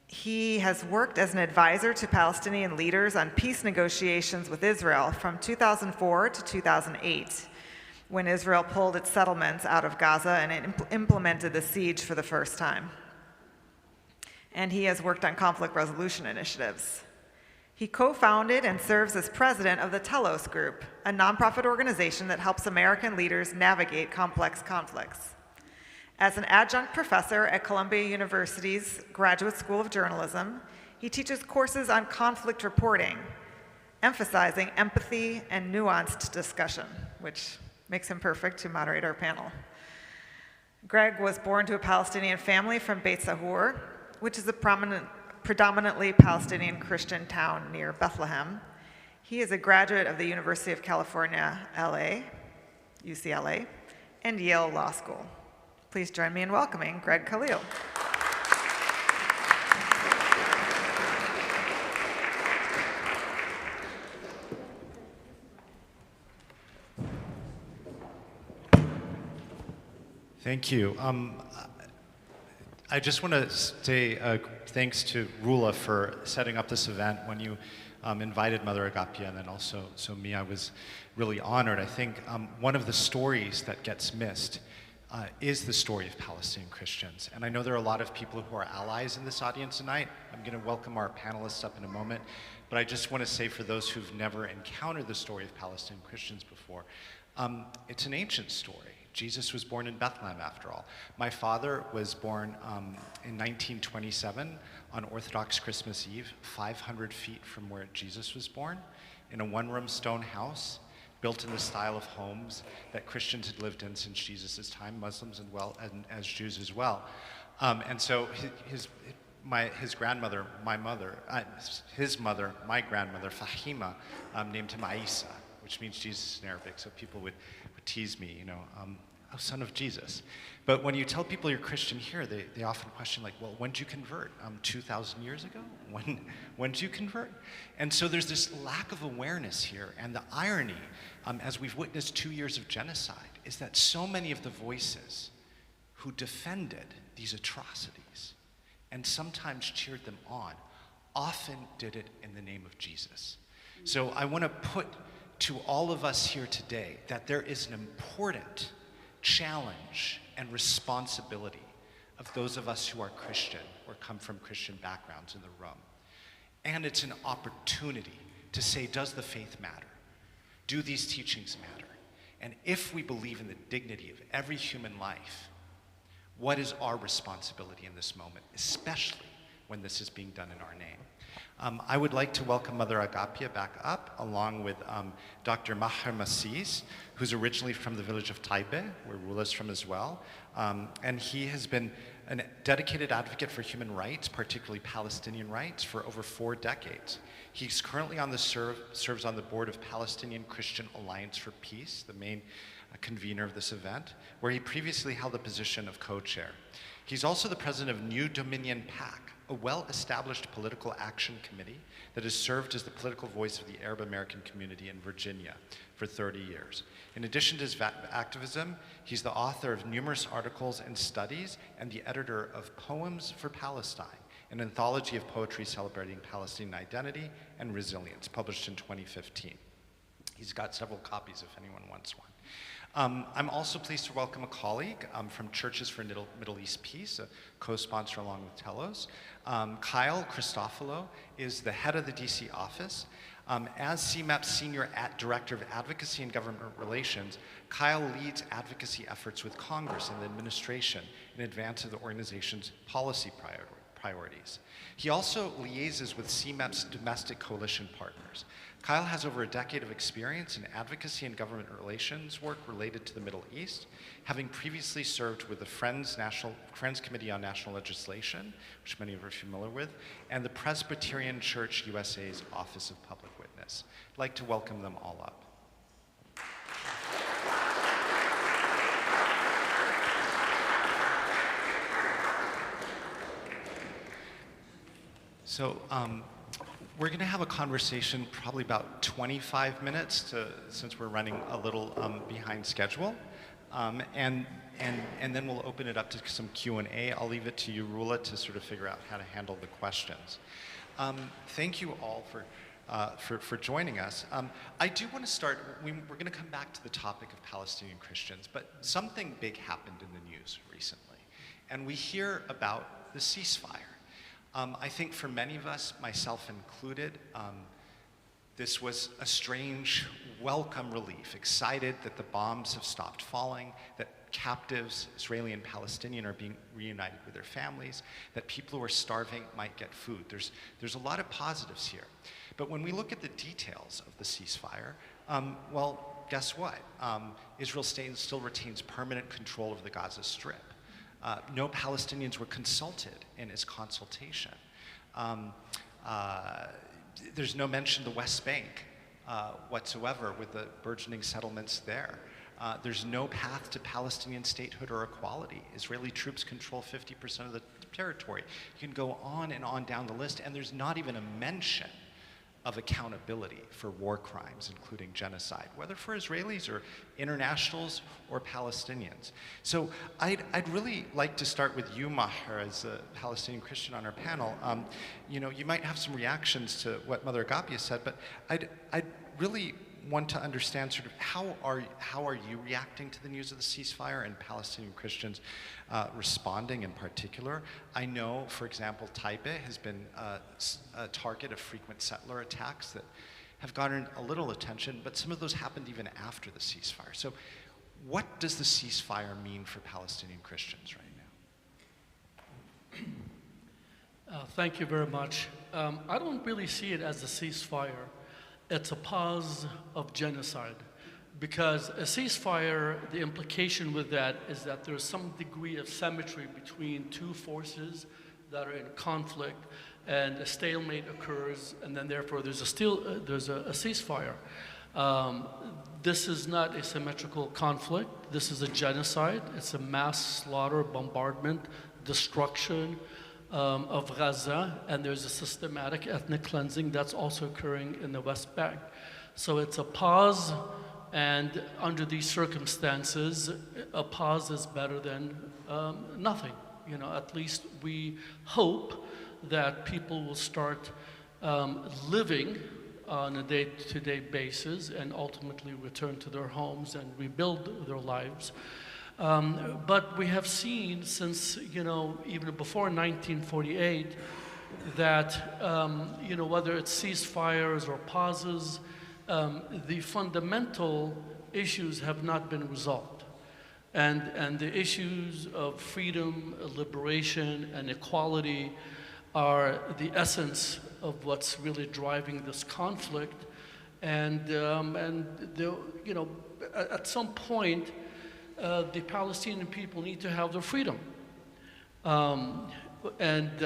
He has worked as an advisor to Palestinian leaders on peace negotiations with Israel from 2004 to 2008, when Israel pulled its settlements out of Gaza and implemented the siege for the first time. And he has worked on conflict resolution initiatives. He co-founded and serves as president of the Telos Group, a nonprofit organization that helps American leaders navigate complex conflicts. As an adjunct professor at Columbia University's Graduate School of Journalism, he teaches courses on conflict reporting, emphasizing empathy and nuanced discussion, which makes him perfect to moderate our panel. Greg was born to a Palestinian family from Beit Sahur, which is a predominantly Palestinian Christian town near Bethlehem. He is a graduate of the University of California, LA, UCLA, and Yale Law School. Please join me in welcoming Greg Khalil. Thank you. I just want to say thanks to Rula for setting up this event. When you invited Mother Agapia and then also me, I was really honored. I think one of the stories that gets missed is the story of Palestinian Christians. And I know there are a lot of people who are allies in this audience tonight. I'm going to welcome our panelists up in a moment. But I just want to say for those who've never encountered the story of Palestinian Christians before, it's an ancient story. Jesus was born in Bethlehem, after all. My father was born in 1927 on Orthodox Christmas Eve, 500 feet from where Jesus was born, in a one-room stone house built in the style of homes that Christians had lived in since Jesus' time, Muslims and as Jews as well. And so his grandmother, his mother, my grandmother, Fahima, named him Isa, which means Jesus in Arabic. So people would tease me, oh, son of Jesus. But when you tell people you're Christian here, they often question, like, well, when did you convert? 2,000 years ago? When did you convert? And so there's this lack of awareness here. And the irony, as we've witnessed 2 years of genocide, is that so many of the voices who defended these atrocities and sometimes cheered them on often did it in the name of Jesus. So I want to put to all of us here today that there is an important challenge and responsibility of those of us who are Christian or come from Christian backgrounds in the room. And it's an opportunity to say, does the faith matter? Do these teachings matter? And if we believe in the dignity of every human life, what is our responsibility in this moment, especially when this is being done in our name? I would like to welcome Mother Agapia back up, along with Dr. Maher Massis, who's originally from the village of Taibe, where Rula's from as well. And he has been a dedicated advocate for human rights, particularly Palestinian rights, for over 4 decades. He's currently serves on the board of Palestinian Christian Alliance for Peace, the main convener of this event, where he previously held the position of co-chair. He's also the president of New Dominion PAC, a well-established political action committee that has served as the political voice of the Arab American community in Virginia for 30 years. In addition to his activism, he's the author of numerous articles and studies and the editor of Poems for Palestine, an anthology of poetry celebrating Palestinian identity and resilience, published in 2015. He's got several copies if anyone wants one. I'm also pleased to welcome a colleague from Churches for Middle East Peace, a co-sponsor along with Telos. Kyle Cristofalo is the head of the DC office. As CMEP's Senior Director of Advocacy and Government Relations, Kyle leads advocacy efforts with Congress and the administration in advance of the organization's policy priorities. He also liaises with CMEP's domestic coalition partners. Kyle has over a decade of experience in advocacy and government relations work related to the Middle East, having previously served with the Friends Committee on National Legislation, which many of you are familiar with, and the Presbyterian Church USA's Office of Public Witness. I'd like to welcome them all up. So we're going to have a conversation probably about 25 minutes since we're running a little behind schedule. And then we'll open it up to some Q&A. I'll leave it to you, Rula, to sort of figure out how to handle the questions. Thank you all for joining us. I do want to start, we're going to come back to the topic of Palestinian Christians, but something big happened in the news recently. And we hear about the ceasefire. I think for many of us, myself included, this was a strange, welcome relief, excited that the bombs have stopped falling, that captives, Israeli and Palestinian, are being reunited with their families, that people who are starving might get food. There's a lot of positives here. But when we look at the details of the ceasefire, well, guess what? Israel still retains permanent control of the Gaza Strip. No Palestinians were consulted in its consultation. There's no mention of the West Bank whatsoever with the burgeoning settlements there. There's no path to Palestinian statehood or equality. Israeli troops control 50% of the territory. You can go on and on down the list, and there's not even a mention of accountability for war crimes, including genocide, whether for Israelis or internationals or Palestinians. So I'd really like to start with you, Maher, as a Palestinian Christian on our panel. You know, you might have some reactions to what Mother Agapia said, but I'd really want to understand sort of how are you reacting to the news of the ceasefire and Palestinian Christians responding in particular? I know, for example, Taipei has been a target of frequent settler attacks that have garnered a little attention, but some of those happened even after the ceasefire. So what does the ceasefire mean for Palestinian Christians right now? Thank you very much. I don't really see it as a ceasefire. It's a pause of genocide, because a ceasefire, the implication with that is that there's some degree of symmetry between two forces that are in conflict, and a stalemate occurs, and then therefore there's a ceasefire. This is not a symmetrical conflict. This is a genocide. It's a mass slaughter, bombardment, destruction of Gaza, and there's a systematic ethnic cleansing that's also occurring in the West Bank. So it's a pause, and under these circumstances, a pause is better than nothing. You know, at least we hope that people will start living on a day-to-day basis and ultimately return to their homes and rebuild their lives. But we have seen since, you know, even before 1948, that, you know, whether it's ceasefires or pauses, the fundamental issues have not been resolved. And the issues of freedom, liberation, and equality are the essence of what's really driving this conflict. And you know, at some point, the Palestinian people need to have their freedom. And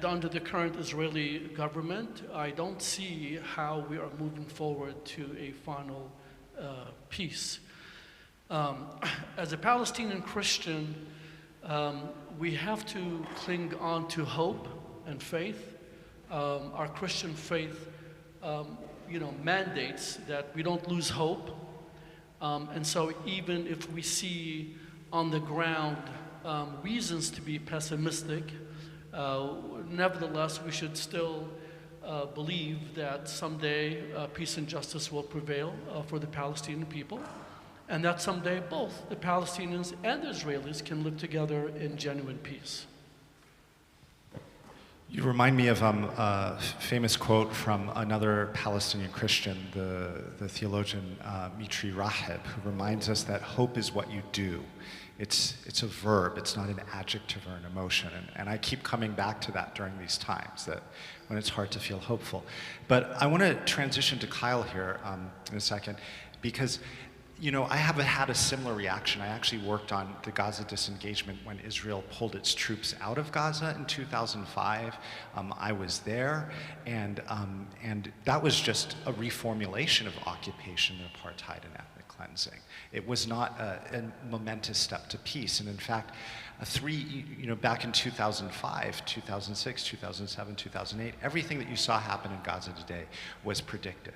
under the current Israeli government, I don't see how we are moving forward to a final peace. As a Palestinian Christian, we have to cling on to hope and faith. Our Christian faith, you know, mandates that we don't lose hope. And so even if we see on the ground reasons to be pessimistic, nevertheless, we should still believe that someday peace and justice will prevail for the Palestinian people, and that someday both the Palestinians and the Israelis can live together in genuine peace. You remind me of a famous quote from another Palestinian Christian, the theologian Mitri Raheb, who reminds us that hope is what you do. It's a verb, it's not an adjective or an emotion. And I keep coming back to that during these times, that when it's hard to feel hopeful. But I want to transition to Kyle here in a second, because You know, I have had a similar reaction. I actually worked on the Gaza disengagement when Israel pulled its troops out of Gaza in 2005. I was there, and that was just a reformulation of occupation, apartheid, and ethnic cleansing. It was not a momentous step to peace, and in fact, back in 2005, 2006, 2007, 2008, everything that you saw happen in Gaza today was predicted.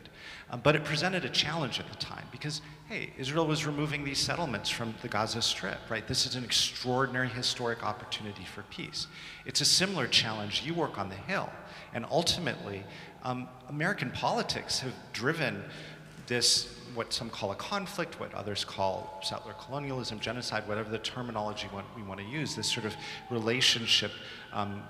But it presented a challenge at the time because, hey, Israel was removing these settlements from the Gaza Strip, right? This is an extraordinary historic opportunity for peace. It's a similar challenge. You work on the Hill, and ultimately, American politics have driven this, what some call a conflict, what others call settler colonialism, genocide, whatever the terminology we want to use, this sort of relationship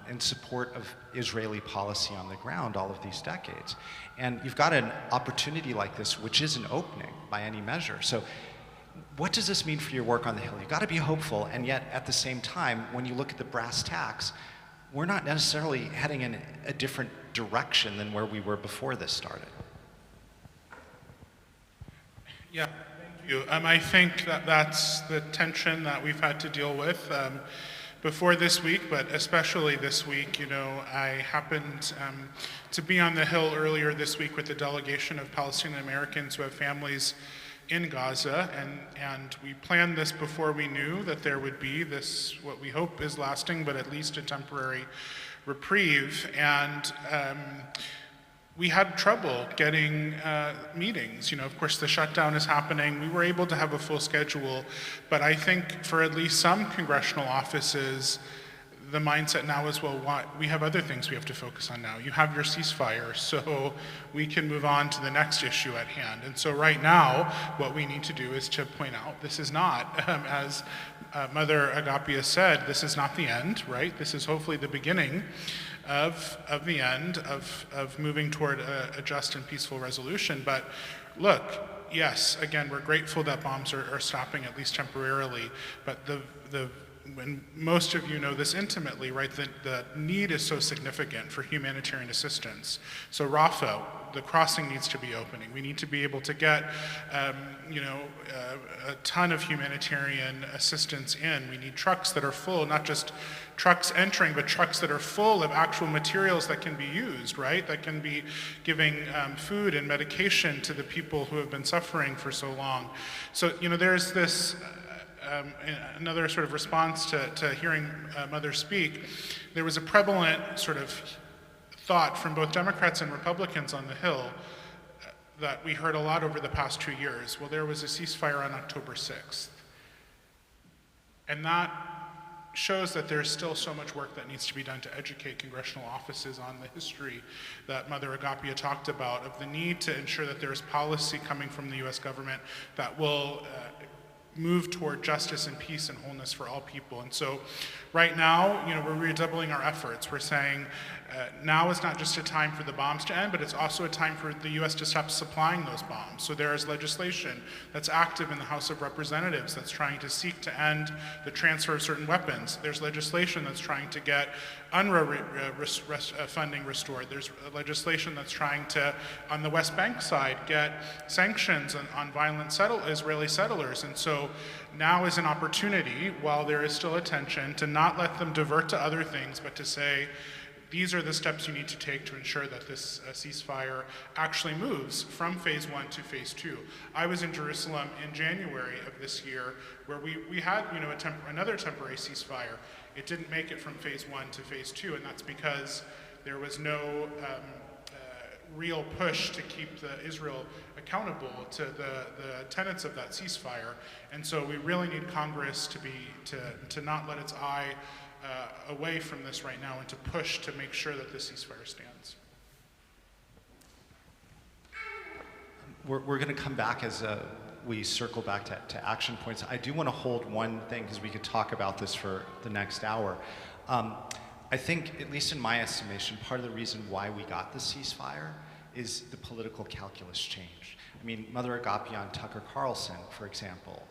in support of Israeli policy on the ground all of these decades. And you've got an opportunity like this, which is an opening by any measure. So what does this mean for your work on the Hill? You've got to be hopeful, and yet at the same time, when you look at the brass tacks, we're not necessarily heading in a different direction than where we were before this started. Yeah, thank you. I think that's the tension that we've had to deal with before this week, but especially this week. You know, I happened to be on the Hill earlier this week with a delegation of Palestinian Americans who have families in Gaza, and we planned this before we knew that there would be this, what we hope is lasting, but at least a temporary reprieve. And we had trouble getting meetings. You know, of course, the shutdown is happening. We were able to have a full schedule, but I think for at least some congressional offices, the mindset now is, well, we have other things we have to focus on now. You have your ceasefire, so we can move on to the next issue at hand. And so right now, what we need to do is to point out this is not, as Mother Agapia said, this is not the end, right? This is hopefully the beginning of the end of moving toward a just and peaceful resolution. But look, yes, again, we're grateful that bombs are stopping, at least temporarily, but when most of you know this intimately, right, the need is so significant for humanitarian assistance. So Rafah, the crossing needs to be opening. We need to be able to get, a ton of humanitarian assistance in. We need trucks that are full, not just trucks entering, but trucks that are full of actual materials that can be used, right? That can be giving food and medication to the people who have been suffering for so long. So, you know, there's this, another sort of response to hearing Mother speak. There was a prevalent sort of thought from both Democrats and Republicans on the Hill that we heard a lot over the past 2 years. Well, there was a ceasefire on October 6th. And that shows that there's still so much work that needs to be done to educate congressional offices on the history that Mother Agapia talked about, of the need to ensure that there's policy coming from the US government that will move toward justice and peace and wholeness for all people. And so right now, you know, we're redoubling our efforts. We're saying now is not just a time for the bombs to end, but it's also a time for the US to stop supplying those bombs. So there is legislation that's active in the House of Representatives that's trying to seek to end the transfer of certain weapons. There's legislation that's trying to get UNRWA funding restored. There's legislation that's trying to, on the West Bank side, get sanctions on violent Israeli settlers. And so now is an opportunity, while there is still a tension, to not let them divert to other things, but to say, these are the steps you need to take to ensure that this ceasefire actually moves from phase 1 to phase 2. I was in Jerusalem in January of this year, where we had, you know, another temporary ceasefire. It didn't make it from phase 1 to phase 2, and that's because there was no real push to keep Israel accountable to the tenets of that ceasefire. And so we really need Congress to not let its eye away from this right now and to push to make sure that this ceasefire stands. We're going to come back as we circle back to action points. I do want to hold one thing, because we could talk about this for the next hour. I think, at least in my estimation, part of the reason why we got the ceasefire is the political calculus changed. I mean, Mother Agapia and Tucker Carlson, for example,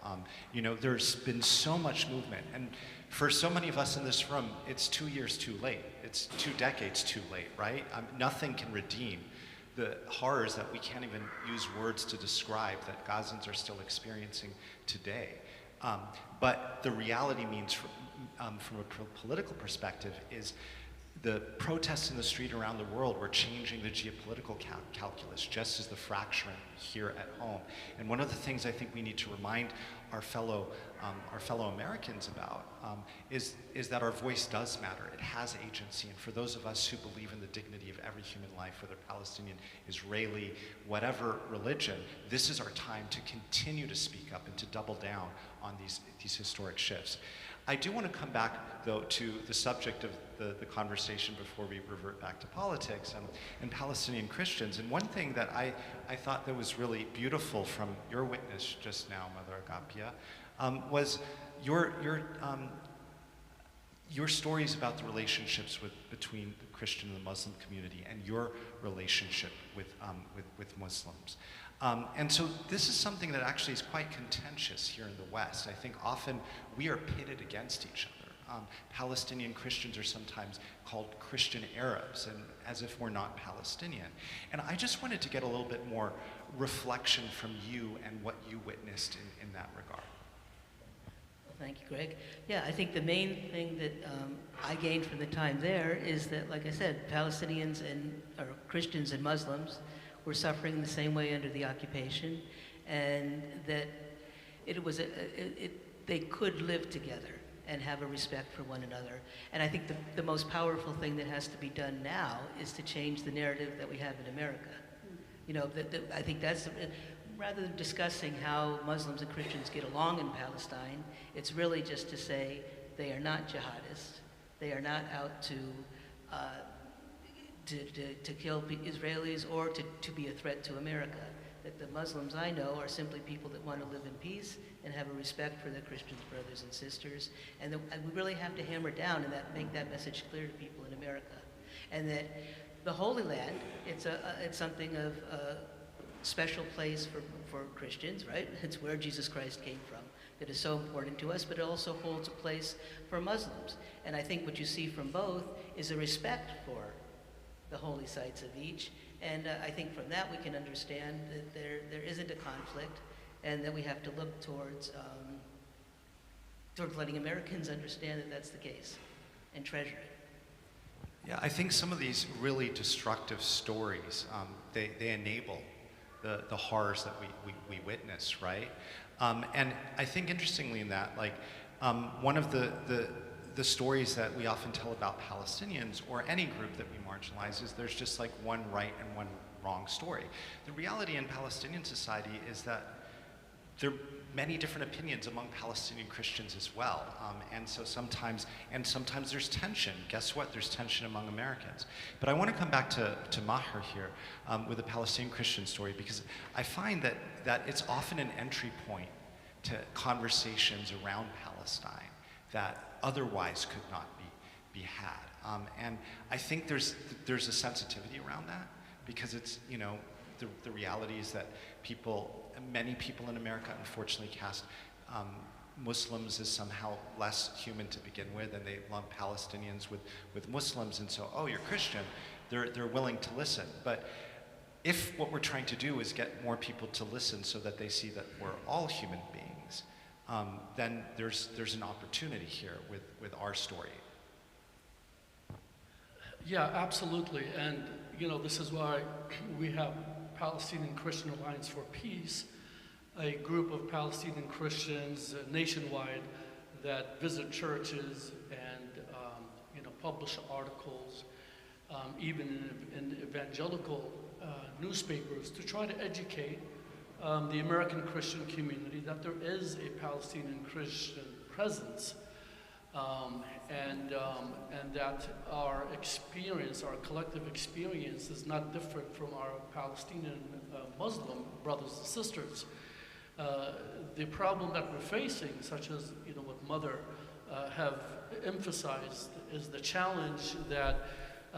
you know, there's been so much movement. And for so many of us in this room, it's 2 years too late. It's 2 decades too late, right? Nothing can redeem the horrors that we can't even use words to describe that Gazans are still experiencing today. But the reality means, from a political perspective, is the protests in the street around the world were changing the geopolitical calculus, just as the fracturing here at home. And one of the things I think we need to remind our fellow Americans about is that our voice does matter. It has agency. And for those of us who believe in the dignity of every human life, whether Palestinian, Israeli, whatever religion, this is our time to continue to speak up and to double down on these historic shifts. I do want to come back, though, to the subject of the conversation before we revert back to politics and Palestinian Christians. And one thing that I thought that was really beautiful from your witness just now, Mother Agapia, was your stories about the relationships between the Christian and the Muslim community and your relationship with Muslims. And so this is something that actually is quite contentious here in the West. I think often we are pitted against each other. Palestinian Christians are sometimes called Christian Arabs, and as if we're not Palestinian. And I just wanted to get a little bit more reflection from you and what you witnessed in that regard. Thank you, Greg. Yeah, I think the main thing that I gained from the time there is that, like I said, Palestinians or Christians and Muslims were suffering the same way under the occupation, and that they could live together and have a respect for one another. And I think the most powerful thing that has to be done now is to change the narrative that we have in America. You know, I think that's, rather than discussing how Muslims and Christians get along in Palestine, it's really just to say they are not jihadists. They are not out to kill Israelis or to be a threat to America. That the Muslims I know are simply people that want to live in peace and have a respect for their Christian brothers and sisters. And we really have to hammer down and make that message clear to people in America. And that the Holy Land, it's something of a special place for Christians, right? It's where Jesus Christ came from. That is so important to us, but it also holds a place for Muslims. And I think what you see from both is a respect for the holy sites of each. And I think from that we can understand that there isn't a conflict, and that we have to look towards letting Americans understand that that's the case and treasure it. Yeah, I think some of these really destructive stories, they enable the horrors that we witness, right? And I think interestingly in that, like, one of the stories that we often tell about Palestinians or any group that we marginalize is there's just like one right and one wrong story. The reality in Palestinian society is that there are many different opinions among Palestinian Christians as well. And so sometimes there's tension. Guess what? There's tension among Americans. But I want to come back to Maher here with the Palestinian Christian story, because I find that it's often an entry point to conversations around Palestine that otherwise could not be had. And I think there's a sensitivity around that, because it's, you know, the reality is that many people in America unfortunately cast Muslims as somehow less human to begin with, and they lump Palestinians with Muslims, and so, oh, you're Christian, they're willing to listen. But if what we're trying to do is get more people to listen so that they see that we're all human beings, then there's an opportunity here with our story. Yeah, absolutely. And, you know, this is why we have Palestinian Christian Alliance for Peace, a group of Palestinian Christians nationwide that visit churches and, you know, publish articles, even in evangelical newspapers, to try to educate the American Christian community that there is a Palestinian Christian presence, and that our experience, our collective experience, is not different from our Palestinian Muslim brothers and sisters. The problem that we're facing, such as, you know, what Mother have emphasized, is the challenge that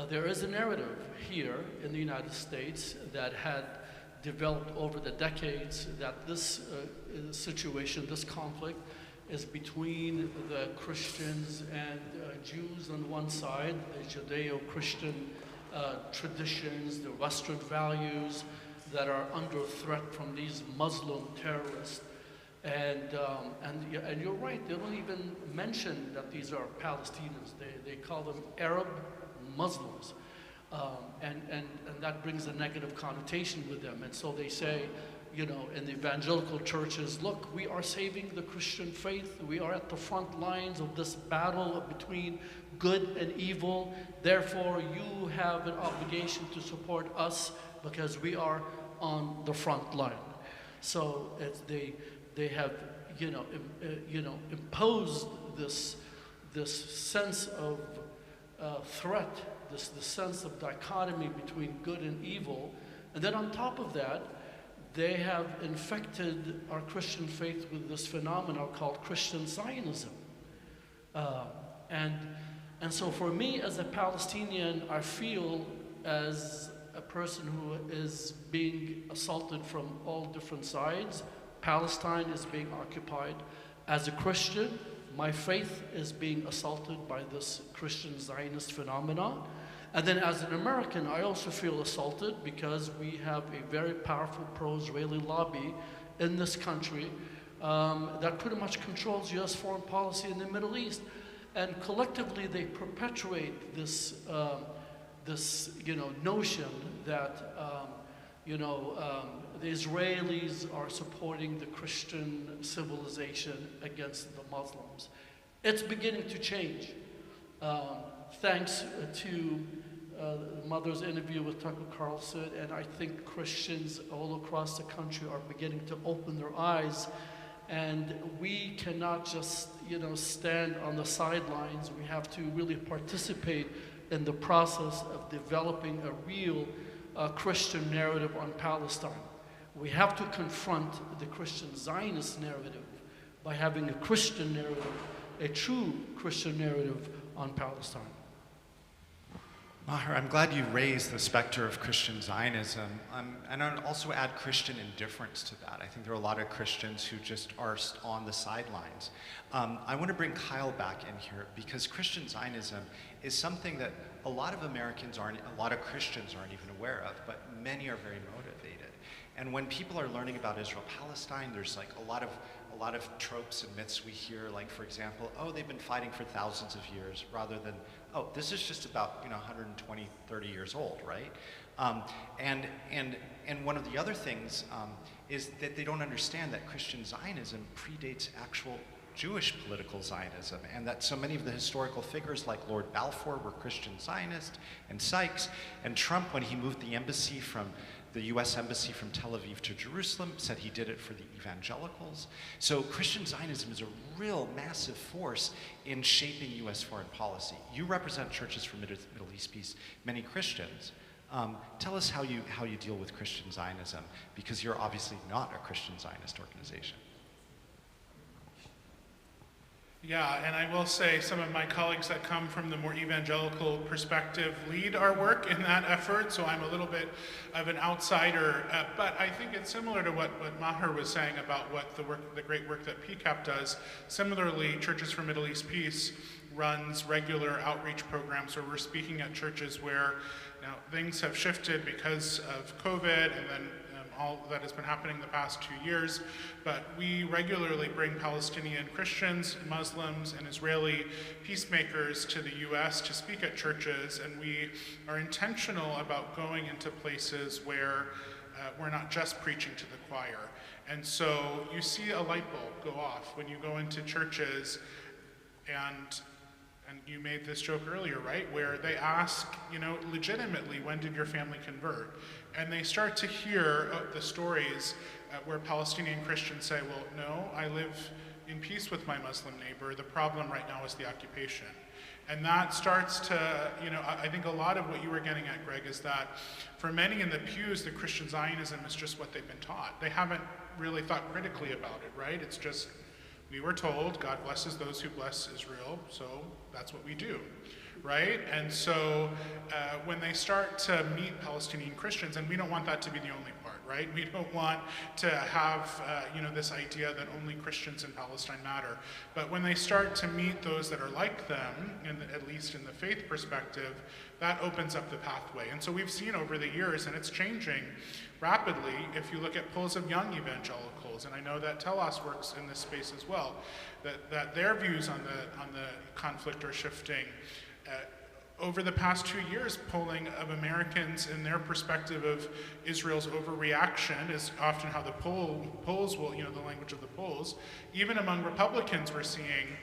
there is a narrative here in the United States that had developed over the decades that this situation, this conflict, is between the Christians and Jews on one side, a Judeo-Christian traditions, the Western values that are under threat from these Muslim terrorists. And you're right, they don't even mention that these are Palestinians. They call them Arab Muslims. And that brings a negative connotation with them. And so they say, you know, in the evangelical churches, look, we are saving the Christian faith. We are at the front lines of this battle between good and evil. Therefore, you have an obligation to support us because we are on the front line. So they have, imposed this sense of threat, this sense of dichotomy between good and evil. And then on top of that, they have infected our Christian faith with this phenomenon called Christian Zionism. And so for me as a Palestinian, I feel as a person who is being assaulted from all different sides. Palestine is being occupied. As a Christian, my faith is being assaulted by this Christian Zionist phenomenon. And then as an American, I also feel assaulted because we have a very powerful pro-Israeli lobby in this country that pretty much controls U.S. foreign policy in the Middle East. And collectively, they perpetuate this, notion that, the Israelis are supporting the Christian civilization against the Muslims. It's beginning to change. Thanks to the mother's interview with Tucker Carlson, and I think Christians all across the country are beginning to open their eyes, and we cannot just, stand on the sidelines. We have to really participate in the process of developing a real Christian narrative on Palestine. We have to confront the Christian Zionist narrative by having a Christian narrative, a true Christian narrative on Palestine. Maher, I'm glad you raised the specter of Christian Zionism, and I'd also add Christian indifference to that. I think there are a lot of Christians who just are on the sidelines. I want to bring Khalil back in here because Christian Zionism is something that a lot of Americans aren't, a lot of Christians aren't even aware of, but many are very motivated. And when people are learning about Israel-Palestine, there's like a lot of tropes and myths we hear, like for example, oh, they've been fighting for thousands of years, rather than, oh, this is just about 120, 30 years old, right? And one of the other things is that they don't understand that Christian Zionism predates actual Jewish political Zionism, and that so many of the historical figures like Lord Balfour were Christian Zionists, and Sykes, and Trump, when he moved the embassy from the U.S. Embassy from Tel Aviv to Jerusalem, said he did it for the evangelicals. So Christian Zionism is a real massive force in shaping U.S. foreign policy. You represent Churches for Middle East Peace, many Christians. Tell us how you deal with Christian Zionism, because you're obviously not a Christian Zionist organization. Yeah, and I will say some of my colleagues that come from the more evangelical perspective lead our work in that effort, so I'm a little bit of an outsider, but I think it's similar to what Maher was saying about what the great work that PCAP does. Similarly, Churches for Middle East Peace runs regular outreach programs where we're speaking at churches where things have shifted because of COVID and then all that has been happening the past 2 years, but we regularly bring Palestinian Christians, Muslims, and Israeli peacemakers to the US to speak at churches, and we are intentional about going into places where we're not just preaching to the choir. And so you see a light bulb go off when you go into churches, and you made this joke earlier, right? Where they ask, legitimately, when did your family convert? And they start to hear the stories where Palestinian Christians say, well, no, I live in peace with my Muslim neighbor. The problem right now is the occupation. And that starts to, I think a lot of what you were getting at, Greg, is that for many in the pews, the Christian Zionism is just what they've been taught. They haven't really thought critically about it, right? It's just, we were told God blesses those who bless Israel, so that's what we do, right? And so when they start to meet Palestinian Christians, and we don't want that to be the only part, right? We don't want to have, this idea that only Christians in Palestine matter. But when they start to meet those that are like them, at least in the faith perspective, that opens up the pathway. And so we've seen over the years, and it's changing rapidly, if you look at polls of young evangelicals, and I know that Telos works in this space as well, that their views on the conflict are shifting. Over the past 2 years, polling of Americans and their perspective of Israel's overreaction is often how the polls will, the language of the polls. Even among Republicans, we're seeing,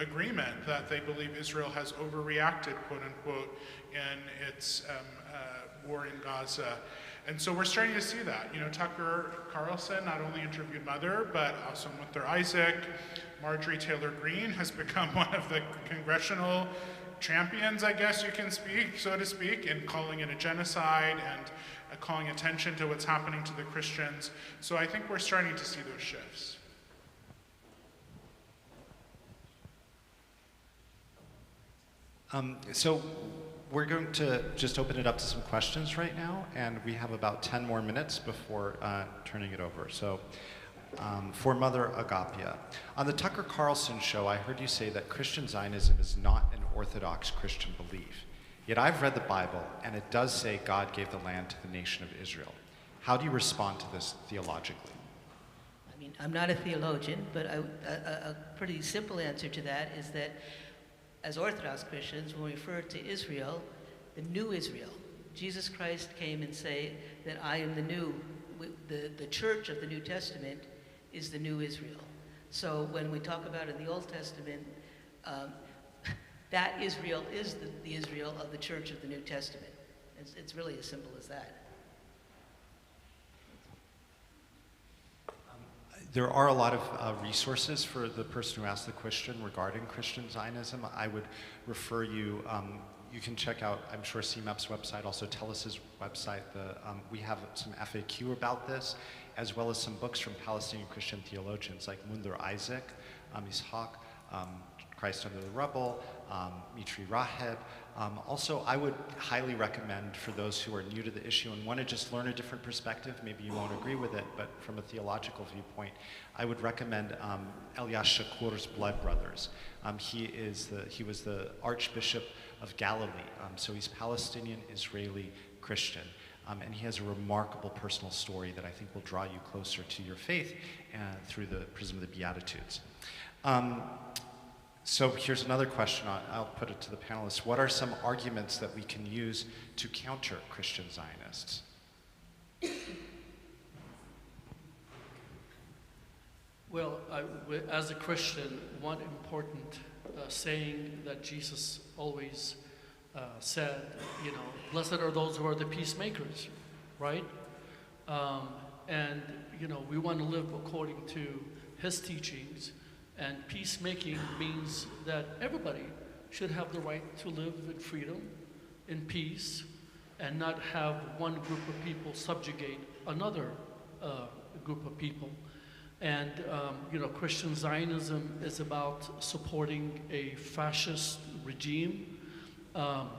agreement that they believe Israel has overreacted, quote unquote, in its war in Gaza. And so we're starting to see that. Tucker Carlson not only interviewed Mother, but also Munther Isaac. Marjorie Taylor Greene has become one of the congressional champions, I guess you can speak, so to speak, in calling it a genocide and calling attention to what's happening to the Christians. So I think we're starting to see those shifts. So we're going to just open it up to some questions right now, and we have about 10 more minutes before turning it over. So for Mother Agapia, on the Tucker Carlson show, I heard you say that Christian Zionism is not an Orthodox Christian belief. Yet I've read the Bible, and it does say God gave the land to the nation of Israel. How do you respond to this theologically? I mean, I'm not a theologian, but a pretty simple answer to that is that as Orthodox Christians, when we refer to Israel, the new Israel, Jesus Christ came and say that I am the new, the church of the New Testament is the new Israel. So when we talk about in the Old Testament, that Israel is the Israel of the church of the New Testament. It's really as simple as that. There are a lot of resources for the person who asked the question regarding Christian Zionism. I would refer you, you can check out, I'm sure, CMEP's website, also Telos's website. We have some FAQ about this, as well as some books from Palestinian Christian theologians like Munther Isaac, Ishaq, Christ Under the Rubble, Mitri Raheb. Also, I would highly recommend for those who are new to the issue and want to just learn a different perspective, maybe you won't agree with it, but from a theological viewpoint, I would recommend Elias Shakur's Blood Brothers. He was the Archbishop of Galilee, so he's Palestinian, Israeli, Christian. And he has a remarkable personal story that I think will draw you closer to your faith through the prism of the Beatitudes. So here's another question, I'll put it to the panelists. What are some arguments that we can use to counter Christian Zionists? Well, as a Christian, one important saying that Jesus always said, blessed are those who are the peacemakers, right? And, we want to live according to his teachings. And peacemaking means that everybody should have the right to live in freedom, in peace, and not have one group of people subjugate another group of people. And, Christian Zionism is about supporting a fascist regime.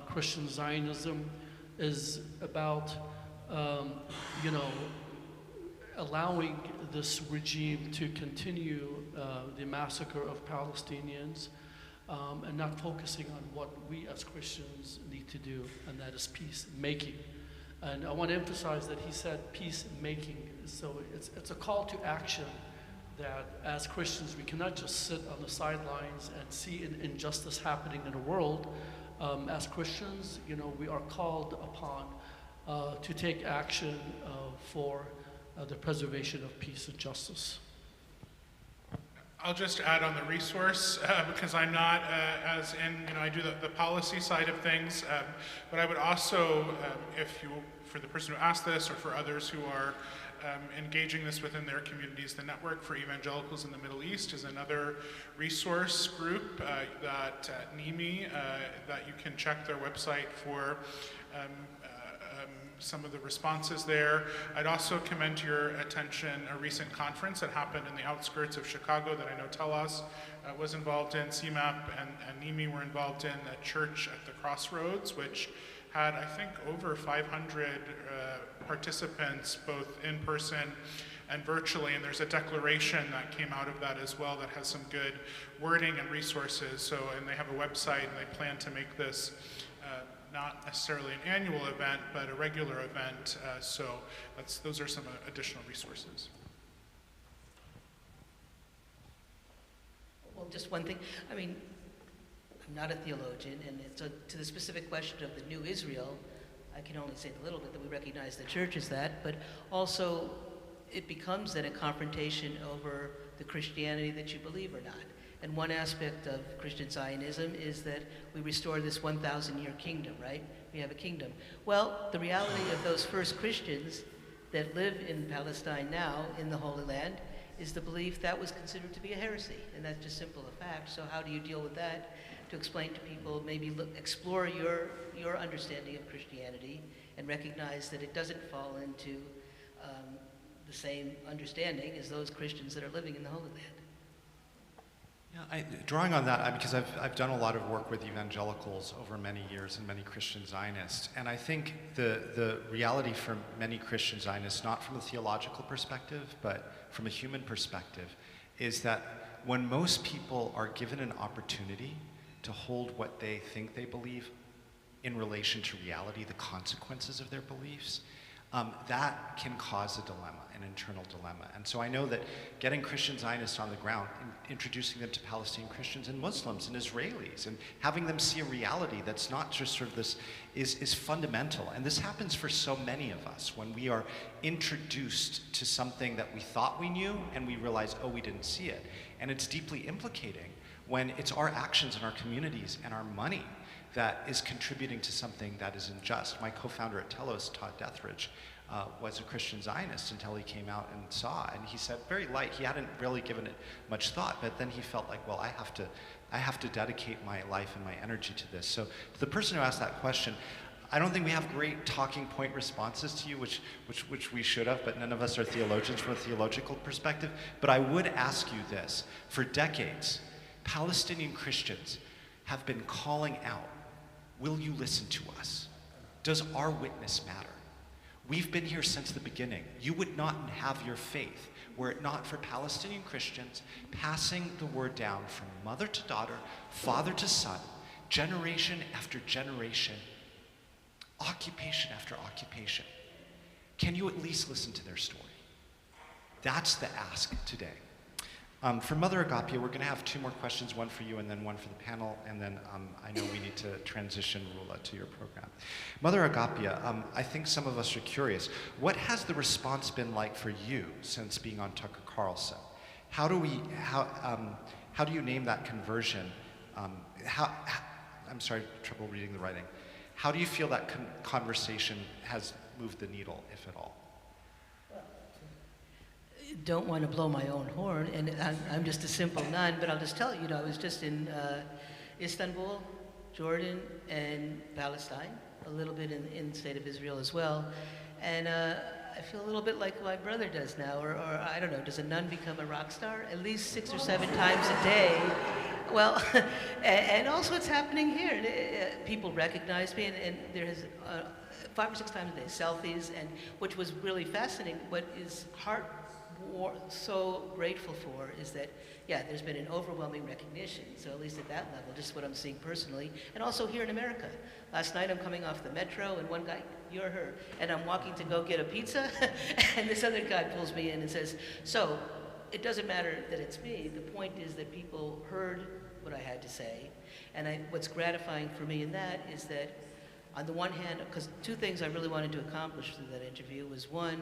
Christian Zionism is about, allowing this regime to continue the massacre of Palestinians and not focusing on what we as Christians need to do, and that is peacemaking. And I want to emphasize that he said peacemaking, so it's a call to action that as Christians we cannot just sit on the sidelines and see an injustice happening in the world. As Christians, we are called upon to take action for the preservation of peace and justice. I'll just add on the resource, because I'm not as in, I do the policy side of things, but I would also, for the person who asked this or for others who are engaging this within their communities, the Network for Evangelicals in the Middle East is another resource group that NIMI, that you can check their website for some of the responses there. I'd also commend to your attention a recent conference that happened in the outskirts of Chicago that I know Telos was involved in, CMEP and NIMI were involved in, a church at the Crossroads, which had, I think, over 500 participants, both in person and virtually, and there's a declaration that came out of that as well that has some good wording and resources. So, and they have a website, and they plan to make this not necessarily an annual event, but a regular event. So those are some additional resources. Well, just one thing. I mean, I'm not a theologian, and so to the specific question of the new Israel, I can only say a little bit that we recognize the church as that, but also it becomes then a confrontation over the Christianity that you believe or not. And one aspect of Christian Zionism is that we restore this 1,000-year kingdom, right? We have a kingdom. Well, the reality of those first Christians that live in Palestine now, in the Holy Land, is the belief that was considered to be a heresy, and that's just simple a fact. So how do you deal with that? To explain to people, maybe explore your understanding of Christianity and recognize that it doesn't fall into the same understanding as those Christians that are living in the Holy Land. Yeah, drawing on that, because I've done a lot of work with evangelicals over many years and many Christian Zionists, and I think the reality for many Christian Zionists, not from a theological perspective, but from a human perspective, is that when most people are given an opportunity to hold what they think they believe in relation to reality, the consequences of their beliefs, that can cause a dilemma, an internal dilemma. And so I know that getting Christian Zionists on the ground, introducing them to Palestinian Christians and Muslims and Israelis, and having them see a reality that's not just sort of this, is fundamental. And this happens for so many of us when we are introduced to something that we thought we knew and we realize, oh, we didn't see it. And it's deeply implicating when it's our actions in our communities and our money that is contributing to something that is unjust. My co-founder at Telos, Todd Deathridge, was a Christian Zionist until he came out and saw, and he said very light, he hadn't really given it much thought, but then he felt like, well, I have to dedicate my life and my energy to this. So to the person who asked that question, I don't think we have great talking point responses to you, which we should have, but none of us are theologians from a theological perspective. But I would ask you this: for decades, Palestinian Christians have been calling out, will you listen to us? Does our witness matter? We've been here since the beginning. You would not have your faith were it not for Palestinian Christians passing the word down from mother to daughter, father to son, generation after generation, occupation after occupation. Can you at least listen to their story? That's the ask today. For Mother Agapia, we're going to have two more questions, one for you and then one for the panel, and then I know we need to transition Rula to your program. Mother Agapia, I think some of us are curious. What has the response been like for you since being on Tucker Carlson? How do you name that conversion? I'm sorry, trouble reading the writing. How do you feel that conversation has moved the needle, if at all? Don't want to blow my own horn, and I'm just a simple nun, but I'll just tell you, I was just in Istanbul, Jordan, and Palestine, a little bit in the state of Israel as well, and I feel a little bit like my brother does now, or I don't know, does a nun become a rock star? At least 6 or 7 times a day. Well, and also it's happening here. People recognize me, and there has 5 or 6 times a day, selfies, and which was really fascinating. What is so grateful for is that, yeah, there's been an overwhelming recognition. So at least at that level, just what I'm seeing personally, and also here in America. Last night I'm coming off the metro, and one guy, you're her, and I'm walking to go get a pizza, and this other guy pulls me in and says, so it doesn't matter that it's me. The point is that people heard what I had to say, and what's gratifying for me in that is that, on the one hand, because 2 things I really wanted to accomplish through that interview was, one,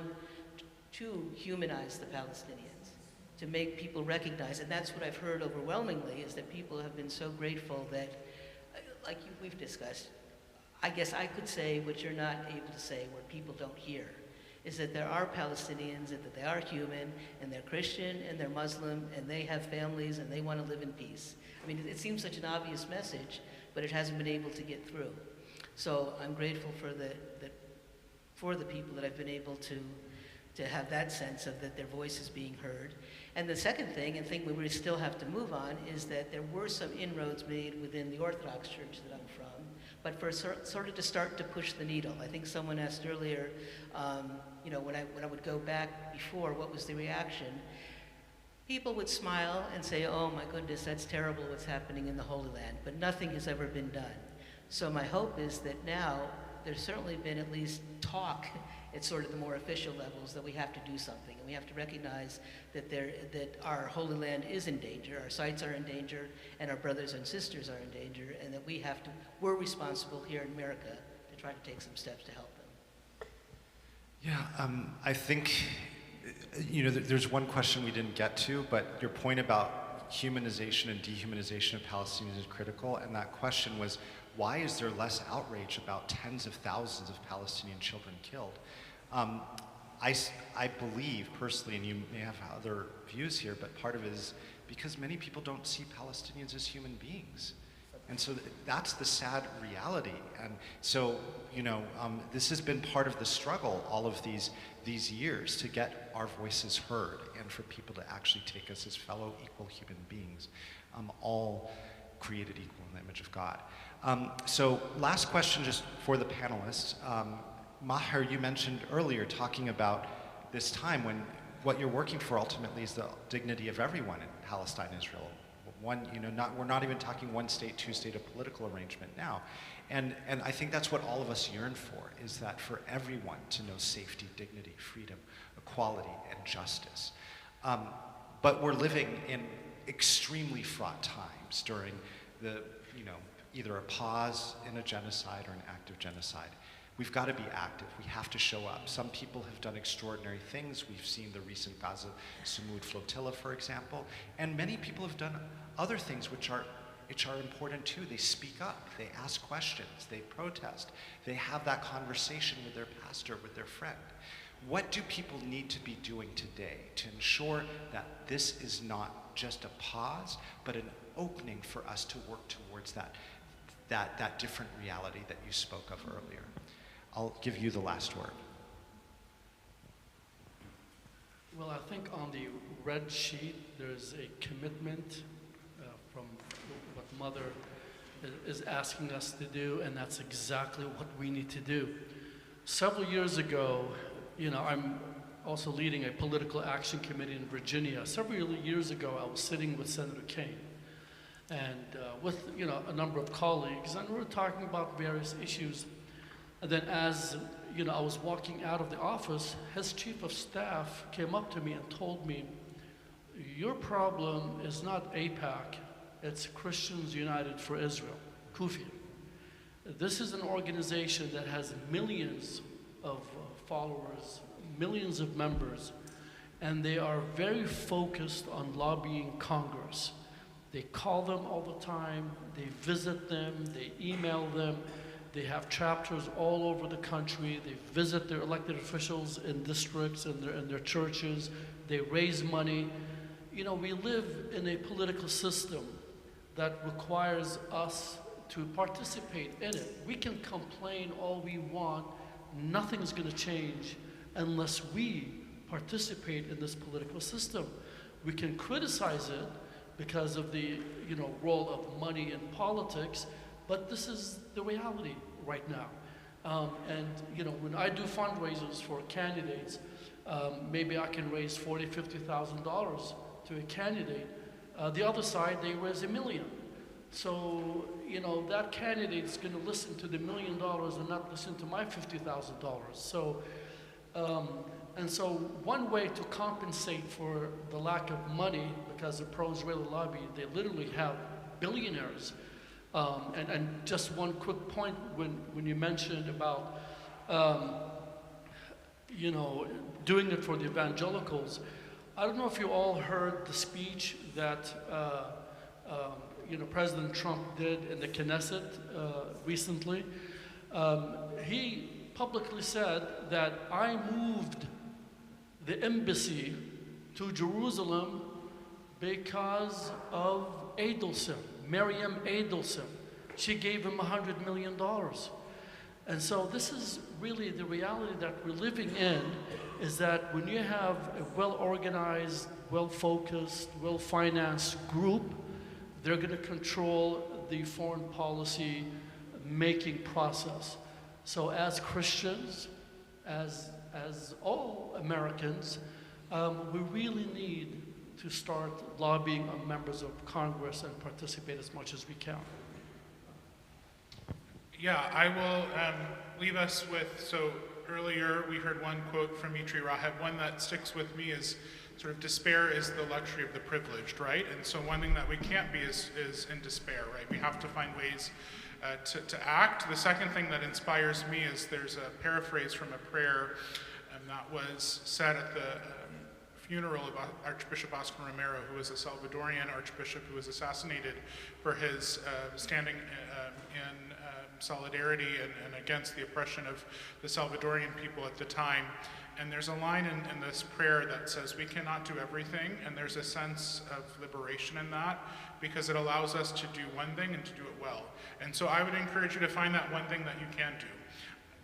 to humanize the Palestinians, to make people recognize, and that's what I've heard overwhelmingly, is that people have been so grateful that, like we've discussed, I guess I could say what you're not able to say, where people don't hear, is that there are Palestinians, and that they are human, and they're Christian, and they're Muslim, and they have families, and they want to live in peace. I mean, it seems such an obvious message, but it hasn't been able to get through. So I'm grateful for the people that I've been able to have that sense of that their voice is being heard. And the second thing, and thing we still have to move on, is that there were some inroads made within the Orthodox Church that I'm from, but for sort of to start to push the needle. I think someone asked earlier, you know, when I would go back before, what was the reaction? People would smile and say, oh my goodness, that's terrible what's happening in the Holy Land, but nothing has ever been done. So my hope is that now there's certainly been at least talk at sort of the more official levels that we have to do something, and we have to recognize that that our Holy Land is in danger, our sites are in danger, and our brothers and sisters are in danger, and that we're responsible here in America to try to take some steps to help them. Yeah, I think, you know, there's one question we didn't get to, but your point about humanization and dehumanization of Palestinians is critical, and that question was, why is there less outrage about tens of thousands of Palestinian children killed? I believe personally, and you may have other views here, but part of it is because many people don't see Palestinians as human beings. And so that's the sad reality. And so, you know, this has been part of the struggle all of these years to get our voices heard and for people to actually take us as fellow equal human beings, all created equal in the image of God. So last question just for the panelists. Maher, you mentioned earlier talking about this time when what you're working for ultimately is the dignity of everyone in Palestine, Israel. One, you know, we're not even talking one state, two state of political arrangement now. And I think that's what all of us yearn for, is that for everyone to know safety, dignity, freedom, equality, and justice. But we're living in extremely fraught times during the, you know, either a pause in a genocide or an act of genocide. We've got to be active. We have to show up. Some people have done extraordinary things. We've seen the recent Gaza Samud flotilla, for example, and many people have done other things which are important too. They speak up, they ask questions, they protest, they have that conversation with their pastor, with their friend. What do people need to be doing today to ensure that this is not just a pause, but an opening for us to work towards that different reality that you spoke of earlier? I'll give you the last word. Well, I think on the red sheet, there's a commitment from what Mother is asking us to do, and that's exactly what we need to do. Several years ago, you know, I'm also leading a political action committee in Virginia. Several years ago, I was sitting with Senator Kaine and with, you know, a number of colleagues, and we were talking about various issues. And then as, you know, I was walking out of the office, his chief of staff came up to me and told me, your problem is not AIPAC, it's Christians United for Israel, CUFI. This is an organization that has millions of followers, millions of members, and they are very focused on lobbying Congress. They call them all the time, they visit them, they email them. They have chapters all over the country. They visit their elected officials in districts and their churches. They raise money. You know, we live in a political system that requires us to participate in it. We can complain all we want. Nothing's going to change unless we participate in this political system. We can criticize it because of the, you know, role of money in politics, but this is the reality right now. And, you know, when I do fundraisers for candidates, maybe I can raise $40,000, $50,000 to a candidate. The other side, they raise $1 million. So, you know, that candidate is going to listen to the $1 million and not listen to my $50,000. So, and so one way to compensate for the lack of money, because the pro-Israeli lobby, they literally have billionaires. And just one quick point when you mentioned about, you know, doing it for the evangelicals. I don't know if you all heard the speech that, you know, President Trump did in the Knesset recently. He publicly said that I moved the embassy to Jerusalem because of Adelson. Miriam Adelson. She gave him $100 million. And so this is really the reality that we're living in, is that when you have a well-organized, well-focused, well-financed group, they're going to control the foreign policy, making process. So as Christians, as all Americans, we really need to start lobbying on members of Congress and participate as much as we can. Yeah, I will leave us with, so earlier we heard one quote from Mitri Raheb. One that sticks with me is sort of despair is the luxury of the privileged, right? And so one thing that we can't be is in despair, right? We have to find ways to act. The second thing that inspires me is there's a paraphrase from a prayer that was said at the funeral of Archbishop Oscar Romero, who was a Salvadorian archbishop who was assassinated for his standing in solidarity and against the oppression of the Salvadorian people at the time. And there's a line in this prayer that says, we cannot do everything, and there's a sense of liberation in that, because it allows us to do one thing and to do it well. And so I would encourage you to find that one thing that you can do.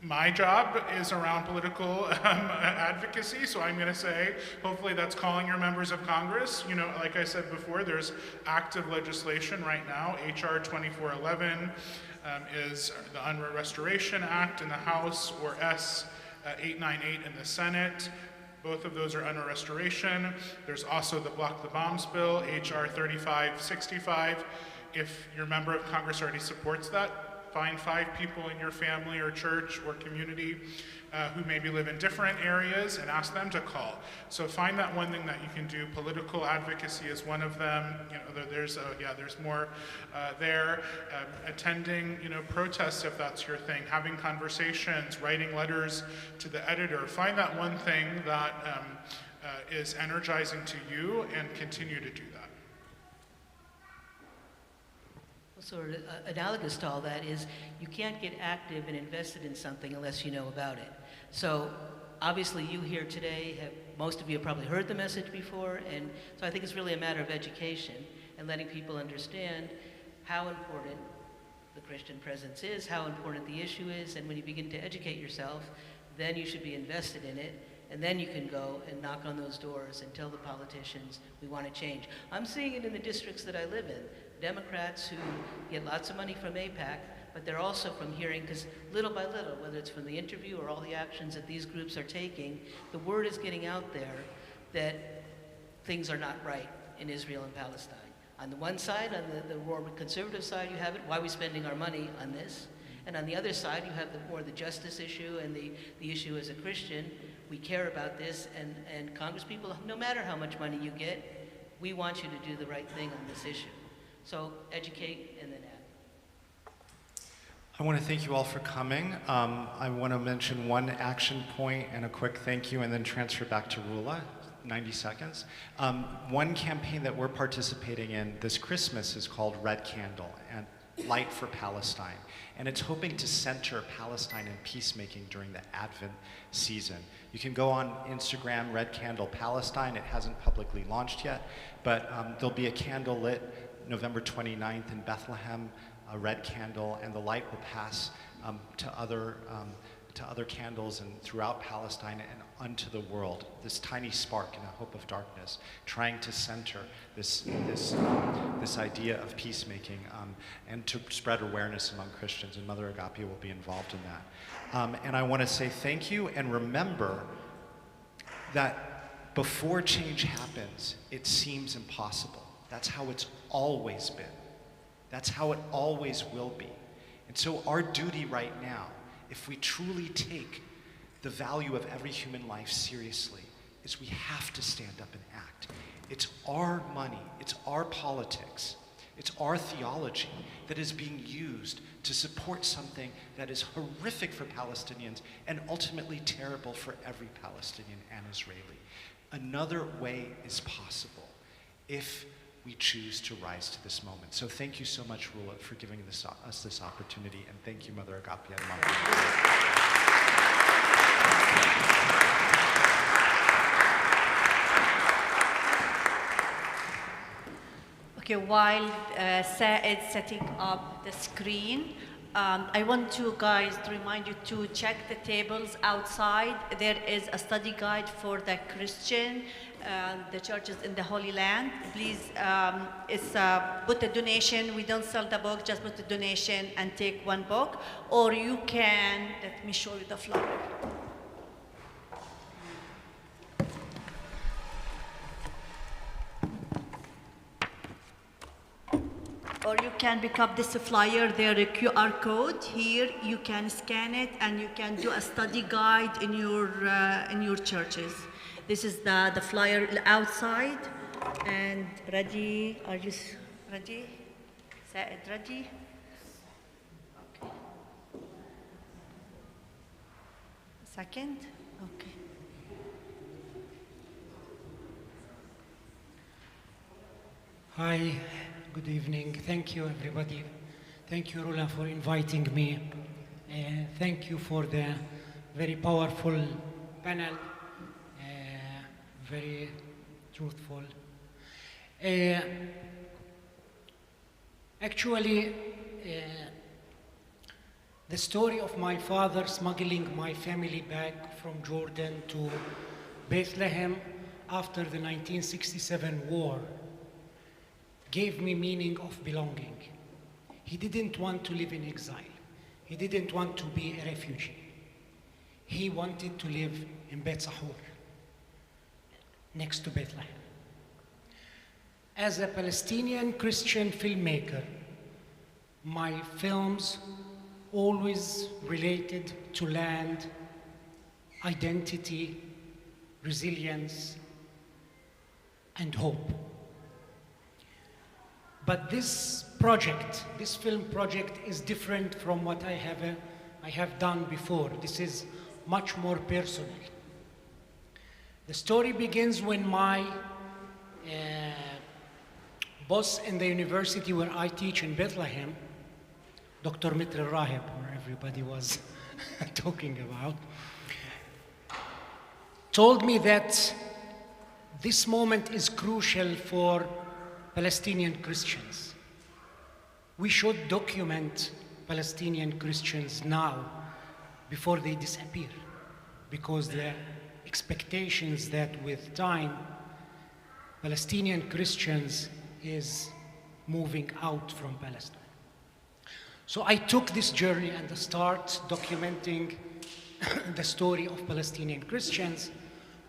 My job is around political advocacy, so I'm going to say, hopefully that's calling your members of Congress. You know, like I said before, there's active legislation right now. HR 2411 is the UNRWA Restoration Act in the House, or S 898 in the Senate. Both of those are under restoration. There's also the Block the Bombs bill, HR 3565. If your member of Congress already supports that, find 5 people in your family or church or community who maybe live in different areas and ask them to call. So find that one thing that you can do. Political advocacy is one of them. You know, there's more there. Attending, protests if that's your thing. Having conversations, writing letters to the editor. Find that one thing that is energizing to you and continue to do that. Sort of analogous to all that is you can't get active and invested in something unless you know about it. So obviously you here today, most of you have probably heard the message before, and so I think it's really a matter of education and letting people understand how important the Christian presence is, how important the issue is, and when you begin to educate yourself, then you should be invested in it, and then you can go and knock on those doors and tell the politicians we want to change. I'm seeing it in the districts that I live in. Democrats who get lots of money from AIPAC, but they're also from hearing, because little by little, whether it's from the interview or all the actions that these groups are taking, the word is getting out there that things are not right in Israel and Palestine. On the one side, on the more conservative side, you have it, why are we spending our money on this? And on the other side, you have the justice issue and the issue as a Christian. We care about this, and Congress people, no matter how much money you get, we want you to do the right thing on this issue. So educate and then act. I want to thank you all for coming. I want to mention one action point and a quick thank you, and then transfer back to Rula, 90 seconds. One campaign that we're participating in this Christmas is called Red Candle, and Light for Palestine. And it's hoping to center Palestine in peacemaking during the Advent season. You can go on Instagram, Red Candle Palestine. It hasn't publicly launched yet, but there'll be a candle lit November 29th in Bethlehem, a red candle, and the light will pass to other candles and throughout Palestine and unto the world. This tiny spark in a hope of darkness, trying to center this idea of peacemaking and to spread awareness among Christians. And Mother Agapia will be involved in that. And I want to say thank you, and remember that before change happens, it seems impossible. That's how it's always been. That's how it always will be. And so our duty right now, if we truly take the value of every human life seriously, is we have to stand up and act. It's our money, it's our politics, it's our theology that is being used to support something that is horrific for Palestinians and ultimately terrible for every Palestinian and Israeli. Another way is possible if we choose to rise to this moment. So thank you so much, Rula, for giving us this opportunity, and thank you, Mother Agapia. Okay, while Saed setting up the screen, I want you guys to remind you to check the tables outside. There is a study guide for the Christian the churches in the Holy Land. Please, put a donation. We don't sell the book, just put a donation and take one book. Or you can, let me show you the flyer. Or you can pick up this flyer, there a QR code here, you can scan it and you can do a study guide in your churches. This is the flyer outside, and ready, are you ready? Said ready? Okay. Second, okay. Hi, good evening. Thank you, everybody. Thank you, Rula, for inviting me. Thank you for the very powerful panel, very truthful. Actually, the story of my father smuggling my family back from Jordan to Bethlehem after the 1967 war gave me meaning of belonging. He didn't want to live in exile. He didn't want to be a refugee. He wanted to live in Beit Sahur, next to Bethlehem. As a Palestinian Christian filmmaker, my films always related to land, identity, resilience, and hope. But this project, this film project, is different from what I have done before. This is much more personal. The story begins when my boss in the university where I teach in Bethlehem, Dr. Mitr Rahib, where everybody was talking about, told me that this moment is crucial for Palestinian Christians. We should document Palestinian Christians now before they disappear, because the expectations that with time Palestinian Christians is moving out from Palestine. So I took this journey and start documenting the story of Palestinian Christians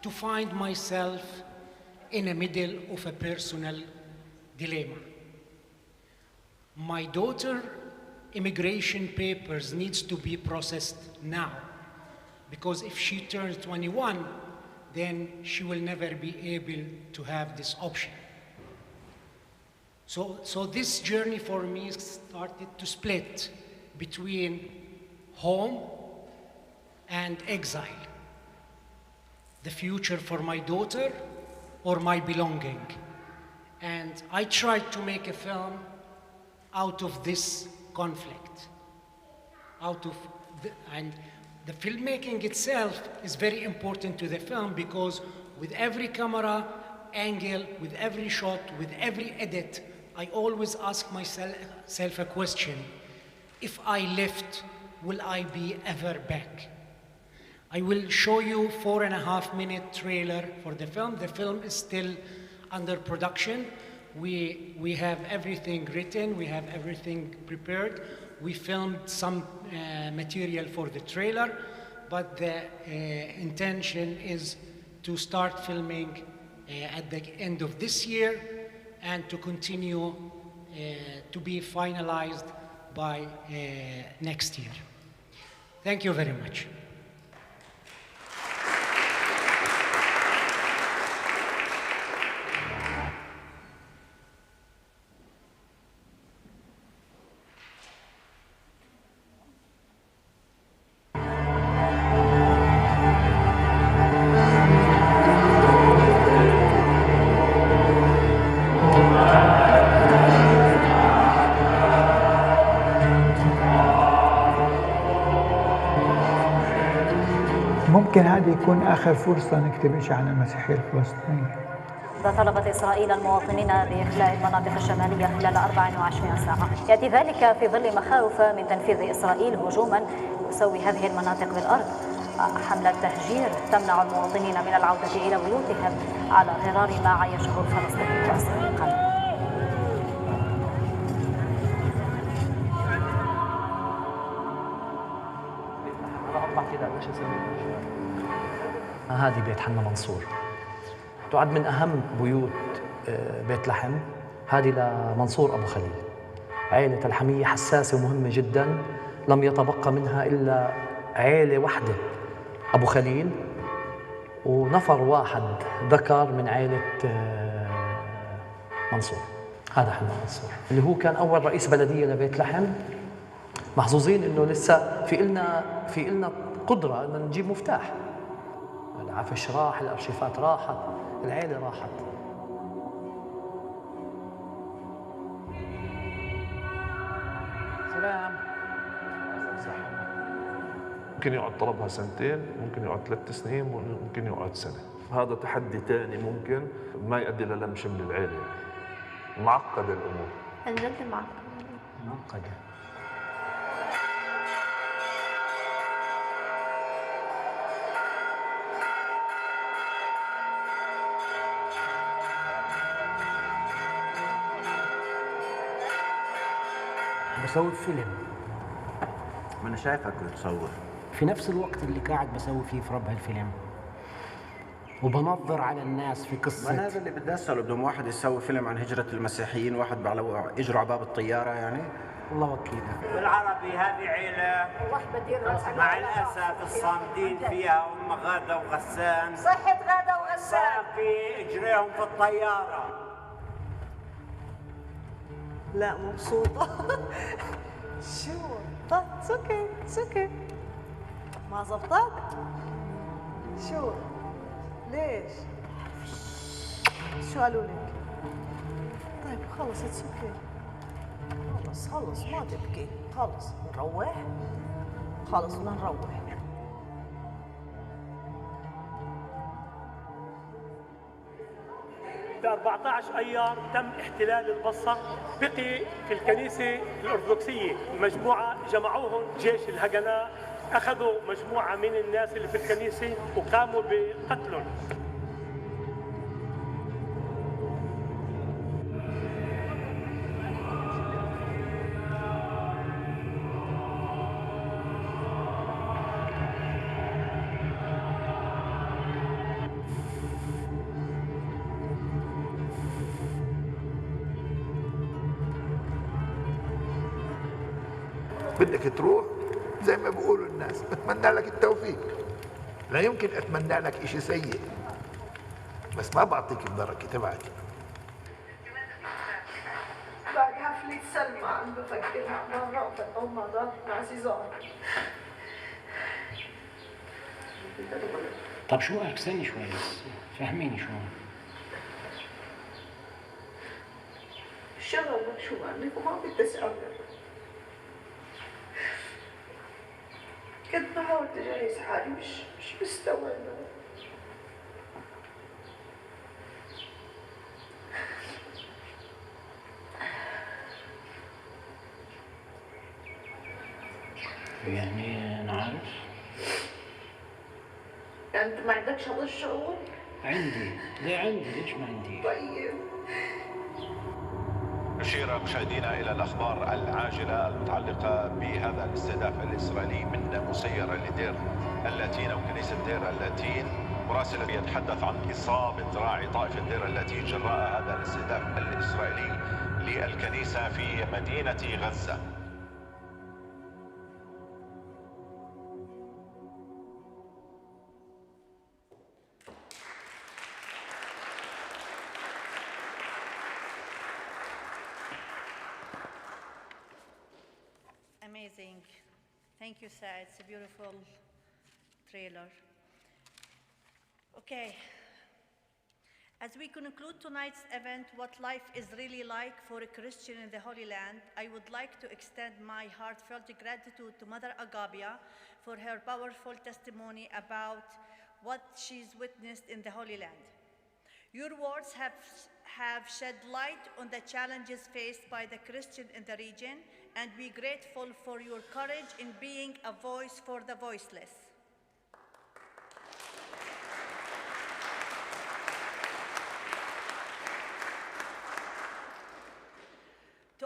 to find myself in the middle of a personal dilemma. My daughter's immigration papers needs to be processed now, because if she turns 21, then she will never be able to have this option. So this journey for me started to split between home and exile. The future for my daughter or my belonging. And I tried to make a film out of this conflict. And the filmmaking itself is very important to the film, because with every camera angle, with every shot, with every edit, I always ask myself a question: if I left, will I be ever back? I will show you 4.5-minute trailer for the film. The film is still under production. We have everything written, we have everything prepared. We filmed some material for the trailer, but the intention is to start filming at the end of this year and to continue to be finalized by next year. Thank you very much. ممكن هذا يكون آخر فرصة نكتب شيء عن المسيحية الفلسطينية. طلبت إسرائيل المواطنين بإخلاء المناطق الشمالية خلال 24 ساعة. يأتي ذلك في ظل مخاوف من تنفيذ إسرائيل هجوما يسوي هذه المناطق بالأرض. حملة تهجير تمنع المواطنين من العودة إلى بيوتهم على غرار ما عايشه الفلسطينيون سابقا. هذه بيت حنا منصور، تعد من أهم بيوت بيت لحم. هذه لمنصور أبو خليل. عائلة الحمية حساسة ومهمة جدا، لم يتبقى منها إلا عائلة واحدة أبو خليل ونفر واحد ذكر من عائلة منصور. هذا حنا منصور اللي هو كان أول رئيس بلدية لبيت لحم. محظوظين إنه لسه في إلنا قدرة إن نجيب مفتاح. العفش راح، الأرشيفات راحت، العائلة راحت. سلام. ممكن يقعد طلبها سنتين، ممكن يقعد 3 سنين، ممكن يقعد سنة. هذا تحدي ثاني ممكن ما يؤدي للم شمل العائلة. يعني معقدة الأمور. عن جد معقدة. بسوي فيلم. ما أنا شايفك بتصور. في نفس الوقت اللي قاعد بسوي فيه في ربع الفيلم وبنظر على الناس في قصة. ما هذا اللي بدي أسأله، بدهم واحد يسوي فيلم عن هجرة المسيحيين، واحد يجروا على باب الطيارة يعني؟ الله وكيلك. بالعربي هذه عيلة مع الأسف الصامدين فيها هم غادة وغسان. صحة غادة وغسان. في إجريهم في الطيارة. لا مبسوطة. شو؟ طيب سكي ما زبطت؟ شو؟ ليش؟ شو قالوا لك؟ طيب خلص اتس اوكي. خلص ما تبكي، خلص نروح؟ خلص بدنا نروح. ب 14 ايار تم احتلال البصره، بقي في الكنيسه الارثوذكسيه مجموعه جمعوهم جيش الهجناء، اخذوا مجموعه من الناس اللي في الكنيسه وقاموا بقتلهم. بدك تروح زي ما بيقولوا الناس، بتمنى لك التوفيق. لا يمكن اتمنى لك اشي سيء، بس ما بعطيك البركه تبعتي. بعد حفلة سلمى عم بفكرها مرة رمضان مع سيزار. طب شو استني شوي بس فهميني شو الشغلة شو عندك وما بدي اسأل. كنت بحاول تجهز حالي مش مستوعبة. يعني أنا عارف. يعني أنت ما عندكش هذا الشعور؟ عندي، لا عندي، ليش ما عندي؟ طيب. نشير مشاهدينا إلى الأخبار العاجلة المتعلقة بهذا الاستهداف الإسرائيلي من مسيرة لدير اللاتين أو كنيسة دير اللاتين. مراسل يتحدث عن إصابة راعي طائفة دير اللاتين جراء هذا الاستهداف الإسرائيلي للكنيسة في مدينة غزة. Amazing. Thank you, Saad. It's a beautiful trailer. Okay. As we conclude tonight's event, what life is really like for a Christian in the Holy Land, I would like to extend my heartfelt gratitude to Mother Agapia for her powerful testimony about what she's witnessed in the Holy Land. Your words have shed light on the challenges faced by the Christian in the region, and be grateful for your courage in being a voice for the voiceless.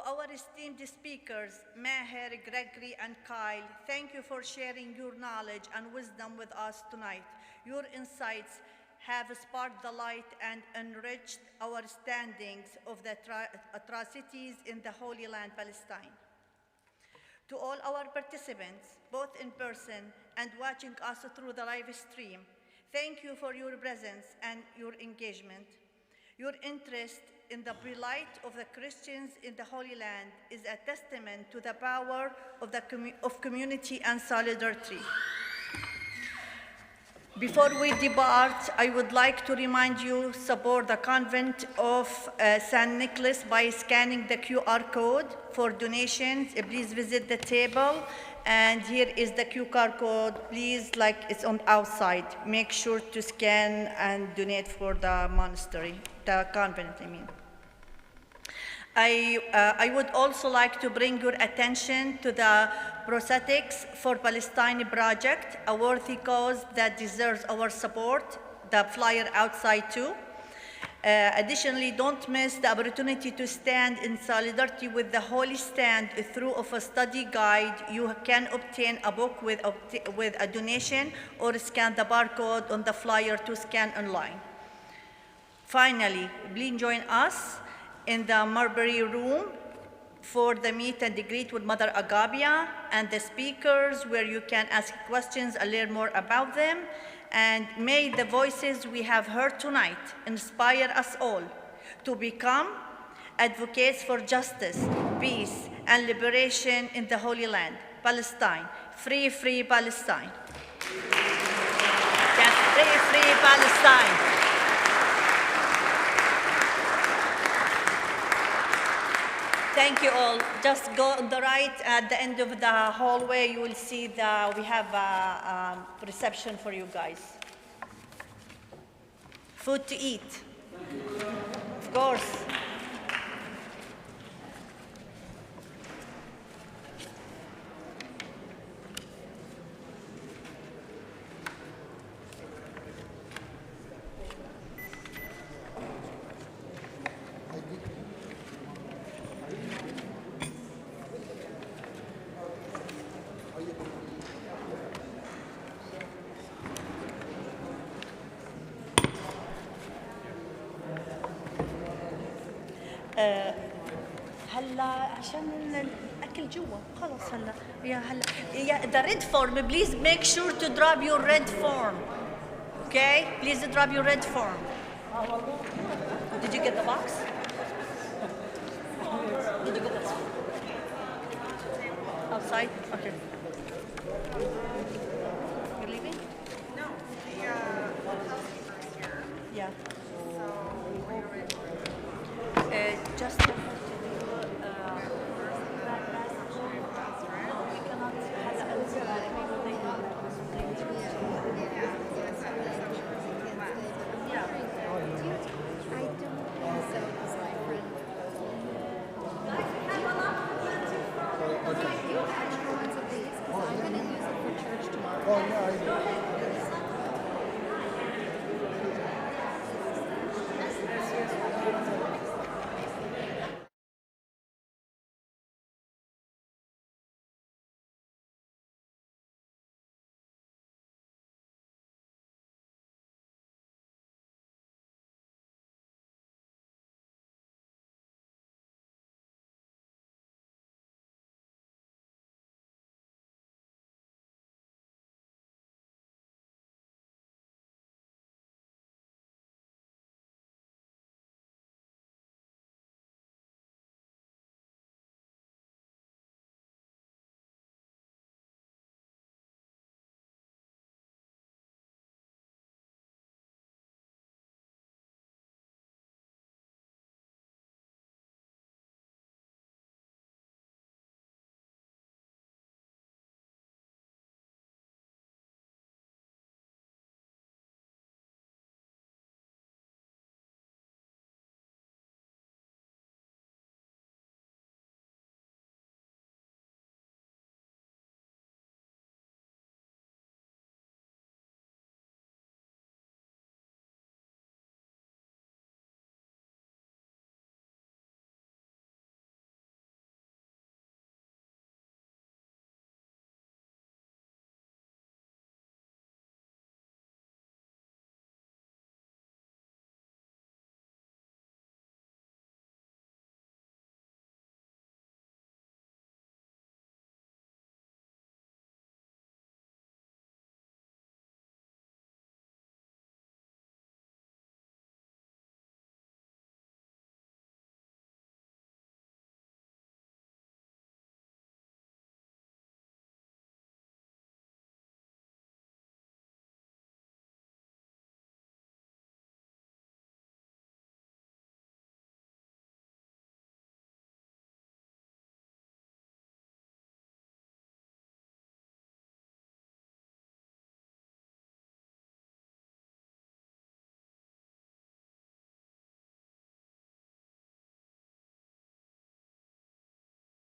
To our esteemed speakers, Maher, Gregory, and Khalil, thank you for sharing your knowledge and wisdom with us tonight. Your insights have sparked the light and enriched our understandings of the atrocities in the Holy Land, Palestine. To all our participants, both in person and watching us through the live stream, thank you for your presence and your engagement. Your interest in the plight of the Christians in the Holy Land is a testament to the power of community and solidarity. Before we depart, I would like to remind you support the Convent of St. Nicholas by scanning the QR code for donations. Please visit the table, and here is the QR code. Please, it's on outside. Make sure to scan and donate for the monastery, the convent, I mean. I would also like to bring your attention to the Prosthetics for Palestine project, a worthy cause that deserves our support, the flyer outside too. Additionally, don't miss the opportunity to stand in solidarity with the Holy Stand through of a study guide. You can obtain a book with a donation or scan the barcode on the flyer to scan online. Finally, please join us in the Mulberry Room for the meet and greet with Mother Agapia and the speakers, where you can ask questions and learn more about them. And may the voices we have heard tonight inspire us all to become advocates for justice, peace, and liberation in the Holy Land, Palestine. Free, free Palestine. Free, free Palestine. Thank you all. Just go on the right at the end of the hallway. You will see we have a reception for you guys. Food to eat, of course. هلا عشان الاكل جوا خلص هلا يا the red form, please make sure to drop your red form. Okay, please drop your red form. Did you get the box? Did you get the box? Outside? Okay. You're leaving? No, the housekeeper's here. Yeah. So we're ready. Just Oh, yeah, I do.